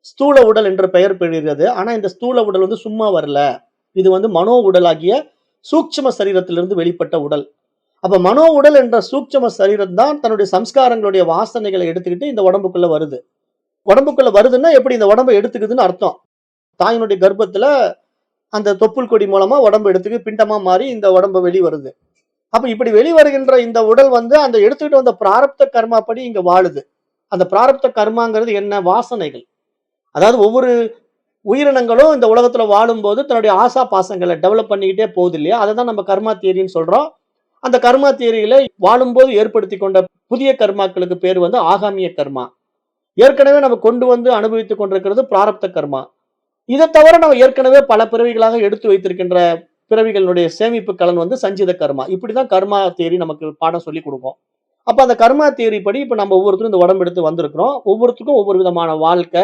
ஸ்தூல உடல் என்ற பெயர் பெறுகிறது. ஆனா இந்த ஸ்தூல உடல் வந்து சும்மா வரல. இது வந்து மனோ உடலாகிய சூட்சும சரீரத்திலிருந்து வெளிப்பட்ட உடல். அப்ப மனோ உடல் என்ற சூட்சும சரீரம் தான் தன்னுடைய சம்ஸ்காரங்களுடைய வாசனைகளை எடுத்துக்கிட்டு இந்த உடம்புக்குள்ள வருது. உடம்புக்குள்ள வருதுன்னா எப்படி இந்த உடம்ப எடுத்துக்குதுன்னு அர்த்தம். தாயினுடைய கர்ப்பத்துல அந்த தொப்புள் கொடி மூலமா உடம்பு எடுத்துக்கு பிண்டமா மாறி இந்த உடம்பு வெளிவருது. அப்ப இப்படி வெளிவருகின்ற இந்த உடல் வந்து அந்த எடுத்துக்கிட்டு வந்த பிராரப்த கர்மாப்படி இங்க வாழுது. அந்த பிராரப்த கர்மாங்கிறது என்ன? வாசனைகள். அதாவது ஒவ்வொரு உயிரினங்களும் இந்த உலகத்துல வாழும்போது தன்னுடைய ஆசா பாசங்களை டெவலப் பண்ணிக்கிட்டே போகுது இல்லையா? அததான் நம்ம கர்மா தியரின்னு சொல்றோம். அந்த கர்மா தியரியில வாழும்போது ஏற்படுத்திக் கொண்ட புதிய கர்மாக்களுக்கு பேர் வந்து ஆகாமிய கர்மா. ஏற்கனவே நம்ம கொண்டு வந்து அனுபவித்துக் கொண்டிருக்கிறது பிராரப்த கர்மா. இதை தவிர நம்ம ஏற்கனவே பல பிறவிகளாக எடுத்து வைத்திருக்கின்ற பிறவிகளுடைய சேமிப்பு கலன் வந்து சஞ்சித கர்மா. இப்படிதான் கர்மா தியரி நமக்கு பாடம் சொல்லிக் குடுக்கும். அப்ப அந்த கர்மா தியரி படி இப்ப நம்ம ஒவ்வொருத்தரும் இந்த உடம்பு எடுத்து வந்திருக்கிறோம். ஒவ்வொருத்தருக்கும் ஒவ்வொரு விதமான வாழ்க்கை.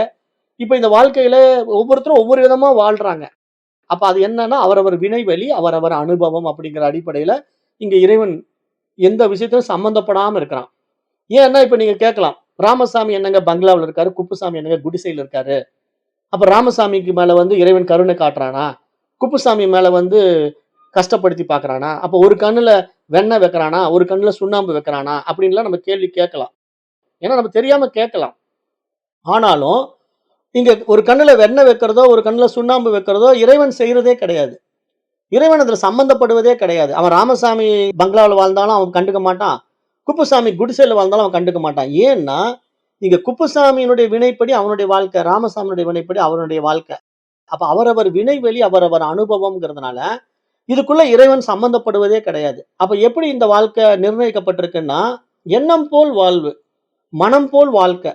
இப்ப இந்த வாழ்க்கையில ஒவ்வொருத்தரும் ஒவ்வொரு விதமா வாழ்றாங்க. அப்ப அது என்னன்னா, அவரவர் வினைவழி, அவரவர் அனுபவம் அப்படிங்கிற அடிப்படையில, இங்க இறைவன் எந்த விஷயத்திலும் சம்மந்தப்படாம இருக்கிறான். ஏன்னா, இப்ப நீங்க கேட்கலாம். ராமசாமி என்னங்க பங்களாவுல இருக்காரு, குப்புசாமி என்னங்க குடிசையில இருக்காரு. அப்ப ராமசாமிக்கு மேல வந்து இறைவன் கருணை காட்டுறானா? குப்புசாமி மேல வந்து கஷ்டப்படுத்தி பார்க்குறானா? அப்ப ஒரு கண்ணுல வெண்ணெய் வைக்கிறானா? ஒரு கண்ணுல சுண்ணாம்பு வைக்கிறானா? அப்படின்லாம் நம்ம கேள்வி கேட்கலாம். ஏன்னா, நம்ம தெரியாம கேட்கலாம். ஆனாலும், இங்க ஒரு கண்ணுல வெண்ணெய் வைக்கிறதோ, ஒரு கண்ணுல சுண்ணாம்பு வைக்கிறதோ இறைவன் செய்றதே கிடையாது. இறைவன் அதுல சம்பந்தப்படுவதே கிடையாது. அவன் ராமசாமி பங்களாவுல வாழ்ந்தாலும் அவன் கண்டுக்க மாட்டான். குப்புசாமி குடிசையில வாழ்ந்தாலும் அவன் கண்டுக்க மாட்டான். ஏன்னா, இங்க குப்புசாமியினுடைய வினைப்படி அவனுடைய வாழ்க்கை. ராமசாமியினுடைய வினைப்படி அவனுடைய வாழ்க்கை. அப்ப அவரவர் வினைவெளி, அவரவர் அனுபவம்ங்கிறதுனால, இதுக்குள்ள இறைவன் சம்பந்தப்படுவதே கிடையாது. அப்ப எப்படி இந்த வாழ்க்கை நிர்ணயிக்கப்பட்டிருக்குன்னா, எண்ணம் போல் வாழ்வு, மனம் போல் வாழ்க்கை.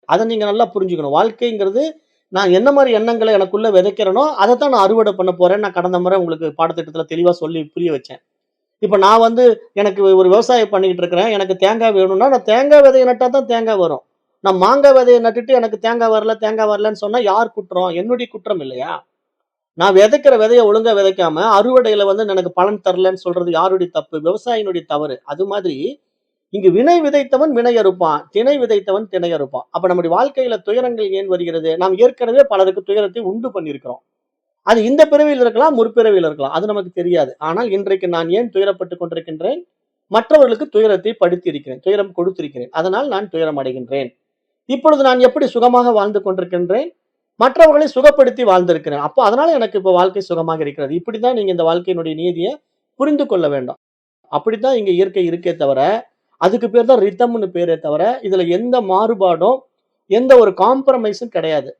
அத நீங்க நல்லா புரிஞ்சுக்கணும். வாழ்க்கைங்கிறது நான் என்ன மாரி எண்ணங்கள எனக்குள்ள விதைக்கிறேனோ, அதத்தான் நான் அறுவடை பண்ண போறேன்னு நான் கடந்த முறை உங்களுக்கு பாடத்திட்டத்துல தெளிவா சொல்லி புரிய வச்சேன். இப்ப நான் வந்து எனக்கு ஒரு விவசாயம் பண்ணிக்கிட்டு இருக்கிறேன். எனக்கு தேங்காய் வேணும்னா, நான் தேங்காய் விதைய நட்டா தான் தேங்காய் வரும். நான் மாங்காய் விதைய நட்டுட்டு எனக்கு தேங்காய் வரலன்னு சொன்னா யார் குற்றம்? என்னுடைய குற்றம் இல்லையா? நான் விதைக்கிற விதைய ஒழுங்கா விதைக்காம, அறுவடையில வந்து எனக்கு பலன் தரலன்னு சொல்றது யாருடைய தப்பு? விவசாயினுடைய தவறு. அது மாதிரி இங்கு வினை விதைத்தவன் வினை அறுப்பான். திணை விதைத்தவன் திணை அறுப்பான். அப்ப நம்முடைய வாழ்க்கையில துயரங்கள் ஏன் வருகிறது? நாம் ஏற்கனவே பலருக்கு துயரத்தை உண்டு பண்ணியிருக்கிறோம். அது இந்த பிறவியில் இருக்கலாம், முற்பிறவியில் இருக்கலாம். அது நமக்கு தெரியாது. ஆனால் இன்றைக்கு நான் ஏன் துயரப்பட்டுக் கொண்டிருக்கின்றேன்? மற்றவர்களுக்கு துயரத்தை படுத்தி இருக்கிறேன். துயரம் கொடுத்திருக்கிறேன். அதனால் நான் துயரம் அடைகின்றேன். இப்பொழுது நான் எப்படி சுகமாக வாழ்ந்து கொண்டிருக்கின்றேன்? மற்றவர்களை சுகப்படுத்தி வாழ்ந்திருக்கிறேன். அப்போ அதனால எனக்கு இப்ப வாழ்க்கை சுகமாக இருக்கிறது. இப்படித்தான் நீங்க இந்த வாழ்க்கையினுடைய நீதிய புரிந்து கொள்ள வேண்டும். அப்படித்தான் இங்க இயற்கை இருக்கே தவிர, அதுக்கு பேர் தான் ரிதம்னு பேரே தவிர, இதுல எந்த மாறுபாடும், எந்த ஒரு காம்ப்ரமைஸும் கிடையாது.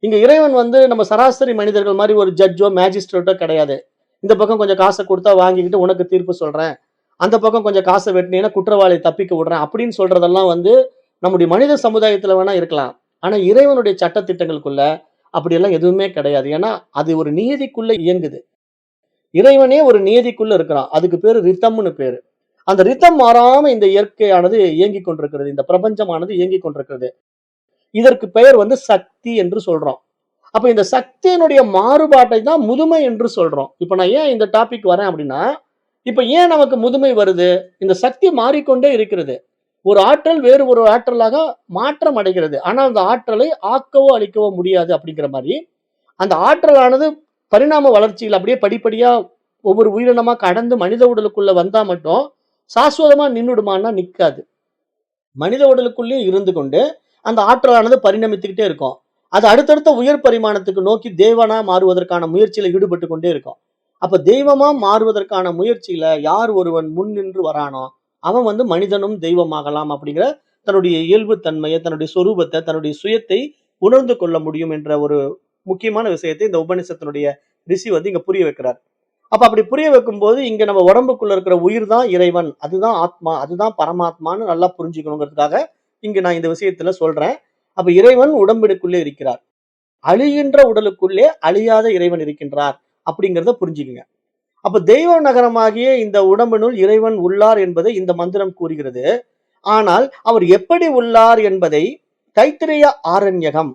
இங்க இறைவன் வந்து நம்ம சராசரி மனிதர்கள் மாரி ஒரு ஜட்ஜோ, மேஜிஸ்ட்ரேட்டோ கிடையாது. இந்த பக்கம் கொஞ்சம் காச குடுத்தா வாங்கிக்கிட்டு உனக்கு தீர்ப்பு சொல்றேன். அந்த பக்கம் கொஞ்சம் காச வெட்டினீன்னா குற்றவாளிய தப்பிக்க விடுறேன். அப்படின்னு சொல்றதெல்லாம் வந்து நம்முடைய மனித சமுதாயத்துல வேணா இருக்கலாம். ஆனா இறைவனுடைய சட்ட திட்டங்களுக்குள்ள அப்படியெல்லாம் எதுவுமே கிடையாது. ஏன்னா, அது ஒரு நியதிக்குள்ள இயங்குது. இறைவனே ஒரு நியதிக்குள்ள இருக்கிறான். அதுக்கு பேரு ரிதம்னு பேரு. அந்த ரிதம் மாறாம இந்த இயற்கையானது இயங்கிக் கொண்டிருக்கிறது. இந்த பிரபஞ்சமானது இயங்கிக் கொண்டிருக்கிறது. இதற்கு பெயர் வந்து சக்தி என்று சொல்றோம். அப்ப இந்த சக்தியினுடைய மாறுபாட்டை தான் முதுமை என்று சொல்றோம். இப்ப நான் ஏன் இந்த டாபிக் வரேன் அப்படின்னா, இப்ப ஏன் நமக்கு முதுமை வருது? இந்த சக்தி மாறிக்கொண்டே இருக்கிறது. ஒரு ஆற்றல் வேறு ஒரு ஆற்றலாக மாற்றம் அடைகிறது. ஆனா அந்த ஆற்றலை ஆக்கவோ, அழிக்கவோ முடியாது அப்படிங்கிற மாரி, அந்த ஆற்றலானது பரிணாம வளர்ச்சியில அப்படியே படிப்படியா ஒவ்வொரு உயிரினமா கடந்து மனித உடலுக்குள்ள வந்தா மட்டும் சாஸ்வதமா நின்னுடுமான்னா நிக்காது. மனித உடலுக்குள்ளேயும் இருந்து கொண்டு அந்த ஆற்றலானது பரிணமித்துக்கிட்டே இருக்கும். அது அடுத்தடுத்த உயர் பரிமாணத்துக்கு நோக்கி தேவனா மாறுவதற்கான முயற்சியில ஈடுபட்டு கொண்டே இருக்கும். அப்ப தெய்வமா மாறுவதற்கான முயற்சியில யார் ஒருவன் முன் நின்று வரானோ, அவன் வந்து மனிதனும் தெய்வமாகலாம் அப்படிங்கிற தன்னுடைய இயல்பு தன்மைய, தன்னுடைய சொரூபத்த, தன்னுடைய சுயத்தை உணர்ந்து கொள்ள முடியும் என்ற ஒரு முக்கியமான விஷயத்தை இந்த உபநிஷத்தினுடைய ரிஷி வந்து இங்க புரிய வைக்கிறார். அப்ப அப்படி புரிய வைக்கும்போது, இங்க நம்ம உடம்புக்குள்ள இருக்கிற உயிர் தான் இறைவன். அதுதான் ஆத்மா. அதுதான் பரமாத்மான்னு நல்லா புரிஞ்சுக்கணுங்கிறதுக்காக, இங்க நான் இந்த விஷயத்துல சொல்றேன். அப்ப இறைவன் உடம்பினுக்குள்ளே இருக்கிறார். அழிகின்ற உடலுக்குள்ளே அழியாத இறைவன் இருக்கின்றார். அப்படிங்கிறத புரிஞ்சுக்குங்க. அப்ப தெய்வ நகரமாகிய இந்த உடம்பினுள் இறைவன் உள்ளார் என்பதை இந்த மந்திரம் கூறுகிறது. ஆனால் அவர் எப்படி உள்ளார் என்பதை தைத்திரிய ஆரண்யகம்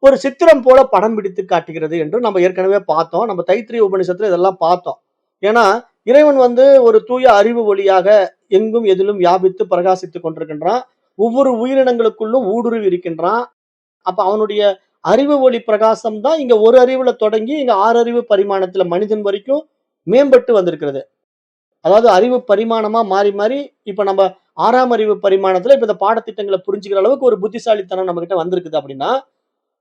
ஒரு சித்திரம் போல படம் பிடித்து காட்டுகிறது என்று நம்ம ஏற்கனவே பார்த்தோம். நம்ம தைத்திரிய உபநிஷத்துல இதெல்லாம் பார்த்தோம். ஏன்னா, இறைவன் வந்து ஒரு தூய அறிவு ஒளியாக எங்கும் எதிலும் வியாபித்து பிரகாசித்துக் கொண்டிருக்கின்றான். ஒவ்வொரு உயிரினங்களுக்குள்ளும் ஊடுருவி இருக்கின்றான். அப்ப அவனுடைய அறிவு ஒளி பிரகாசம் தான் இங்க ஒரு அறிவுல தொடங்கி இங்க 6 அறிவு பரிமாணத்துல மனிதன் வரைக்கும் மேம்பட்டு வந்திருக்கிறது. அதாவது அறிவு பரிமாணமா மாறி மாறி இப்ப நம்ம 6ஆம் அறிவு பரிமாணத்துல இப்ப இந்த பாடத்திட்டங்கள புரிஞ்சுக்கிற அளவுக்கு ஒரு புத்திசாலித்தனம் நம்மகிட்ட வந்திருக்குது அப்படின்னா,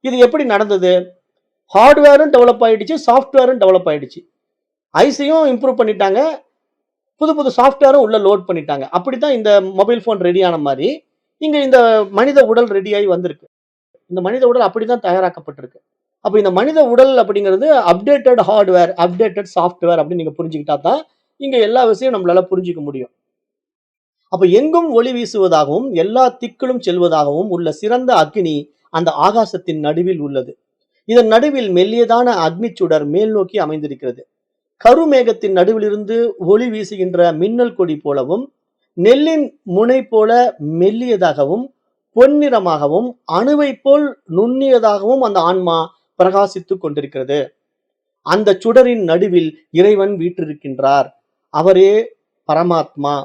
இது எப்படி நடந்தது? ஹார்ட்வேரும் டெவலப் ஆயிடுச்சு, சாஃப்ட்வேரும் டெவலப் ஆயிடுச்சு. ஐசியும் இம்ப்ரூவ் பண்ணிட்டாங்க. புது புது சாஃப்ட்வேரும் உள்ள லோட் பண்ணிட்டாங்க. அப்படித்தான் இந்த மொபைல் ஃபோன் ரெடி ஆன மாரி, இங்க இந்த மனித உடல் ரெடியாயி வந்திருக்கு. இந்த மனித உடல் அப்படித்தான் தயாராக்கப்பட்டிருக்கு. அப்ப இந்த மனித உடல் அப்படிங்கிறது அப்டேட்டட் ஹார்ட்வேர், அப்டேட்டட் சாஃப்ட்வேர் அப்படின்னு நீங்க புரிஞ்சுக்கிட்டா தான், இங்க எல்லா விஷயம் நம்மளால புரிஞ்சுக்க முடியும். அப்ப எங்கும் ஒளி வீசுவதாகவும், எல்லா திக்கிலும் செல்வதாகவும் உள்ள சிறந்த அக்கினி அந்த ஆகாசத்தின் நடுவில் உள்ளது. இதன் நடுவில் மெல்லியதான அக்னி சுடர் மேல் நோக்கி அமைந்திருக்கிறது. கருமேகத்தின் நடுவிலிருந்து ஒளி வீசுகின்ற மின்னல் கொடி போலவும், நெல்லின் முனை போல மெல்லியதாகவும், பொன்னிறமாகவும், அணுவைப் போல் நுண்ணியதாகவும் அந்த ஆன்மா பிரகாசித்துக் கொண்டிருக்கிறது. அந்த சுடரின் நடுவில் இறைவன் வீற்றிருக்கின்றார். அவரே பரமாத்மா,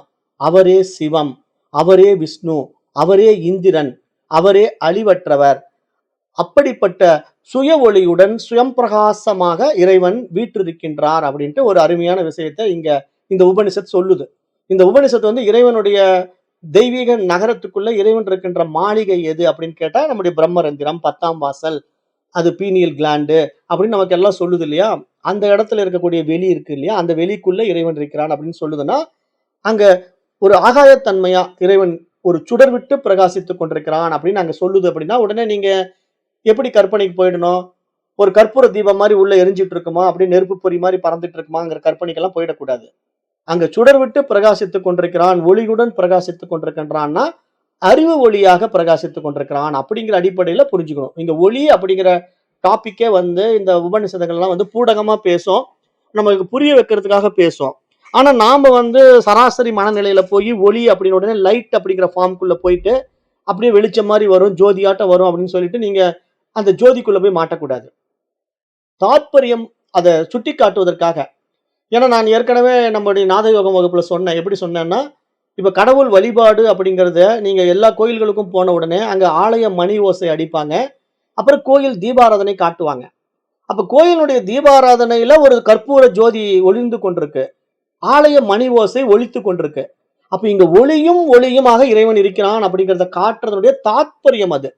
அவரே சிவம், அவரே விஷ்ணு, அவரே இந்திரன், அவரே அழிவற்றவர். அப்படிப்பட்ட சுய ஒளியுடன் சுயம் பிரகாசமாக இறைவன் வீற்றிருக்கின்றார் அப்படின்ட்டு ஒரு அருமையான விஷயத்தை இங்க இந்த உபனிஷத் சொல்லுது. இந்த உபனிஷத் வந்து இறைவனுடைய தெய்வீக நகரத்துக்குள்ள இறைவன் இருக்கின்ற மாளிகை எது அப்படின்னு கேட்டா நம்முடைய பிரம்மரந்திரம், 10ஆம் வாசல், அது பீனியல் கிளாண்டு அப்படின்னு நமக்கு எல்லாம் சொல்லுது இல்லையா? அந்த இடத்துல இருக்கக்கூடிய வெளி இருக்கு இல்லையா? அந்த வெளிக்குள்ள இறைவன் இருக்கிறான் அப்படின்னு சொல்லுதுன்னா, அங்க ஒரு ஆகாயத்தன்மையா இறைவன் ஒரு சுடர் விட்டு பிரகாசித்துக் கொண்டிருக்கிறான் அப்படின்னு அங்க சொல்லுது அப்படின்னா, உடனே நீங்க எப்படி கற்பனைக்கு போயிடணும்? ஒரு கற்பூர தீபம் மாரி உள்ள எரிஞ்சிட்டு இருக்குமா? அப்படியே நெருப்பு பொறி மாரி பறந்துட்டு இருக்குமாங்கிற கற்பனைக்கெல்லாம் போயிடக்கூடாது. அங்க சுடர் விட்டு பிரகாசித்துக் கொண்டிருக்கிறான், ஒளியுடன் பிரகாசித்துக் கொண்டிருக்கின்றான்னா, அறிவு ஒளியாக பிரகாசித்துக் கொண்டிருக்கிறான் அப்படிங்கிற அடிப்படையில புரிஞ்சுக்கணும். இங்க ஒளி அப்படிங்கிற டாபிக்கே வந்து இந்த உபநிஷதங்கள்லாம் வந்து பூடகமா பேசும். நமக்கு புரிய வைக்கிறதுக்காக பேசும். ஆனா நாம வந்து சராசரி மனநிலையில போய் ஒளி அப்படின்னு உடனே லைட் அப்படிங்கிற ஃபார்ம்குள்ள போயிட்டு, அப்படியே வெளிச்சம் மாரி வரும், ஜோதியாட்டம் வரும் அப்படின்னு சொல்லிட்டு நீங்க அந்த ஜோதிக்குள்ள போய் மாட்டக்கூடாது. தாத்பரியம் அத சுட்டிக்காட்டுவதற்காக. ஏன்னா நான் ஏற்கனவே நம்முடைய நாதயோகம் வகுப்புல சொன்னேன். எப்படி சொன்னேன்னா, இப்ப கடவுள் வழிபாடு அப்படிங்கிறத நீங்க எல்லா கோயில்களுக்கும் போன உடனே அங்க ஆலய மணி ஓசை அடிப்பாங்க. அப்புறம் கோயில் தீபாராதனை காட்டுவாங்க. அப்ப கோயிலுடைய தீபாராதனையில ஒரு கற்பூர ஜோதி ஒளிர்ந்து கொண்டிருக்கு. ஆலய மணி ஓசை ஒலித்துக் கொண்டிருக்கு. அப்ப இங்க ஒளியும் ஒளியுமாக இறைவன் இருக்கிறான் அப்படிங்கிறத காட்டுறதுடைய தாத்பரியம் அது.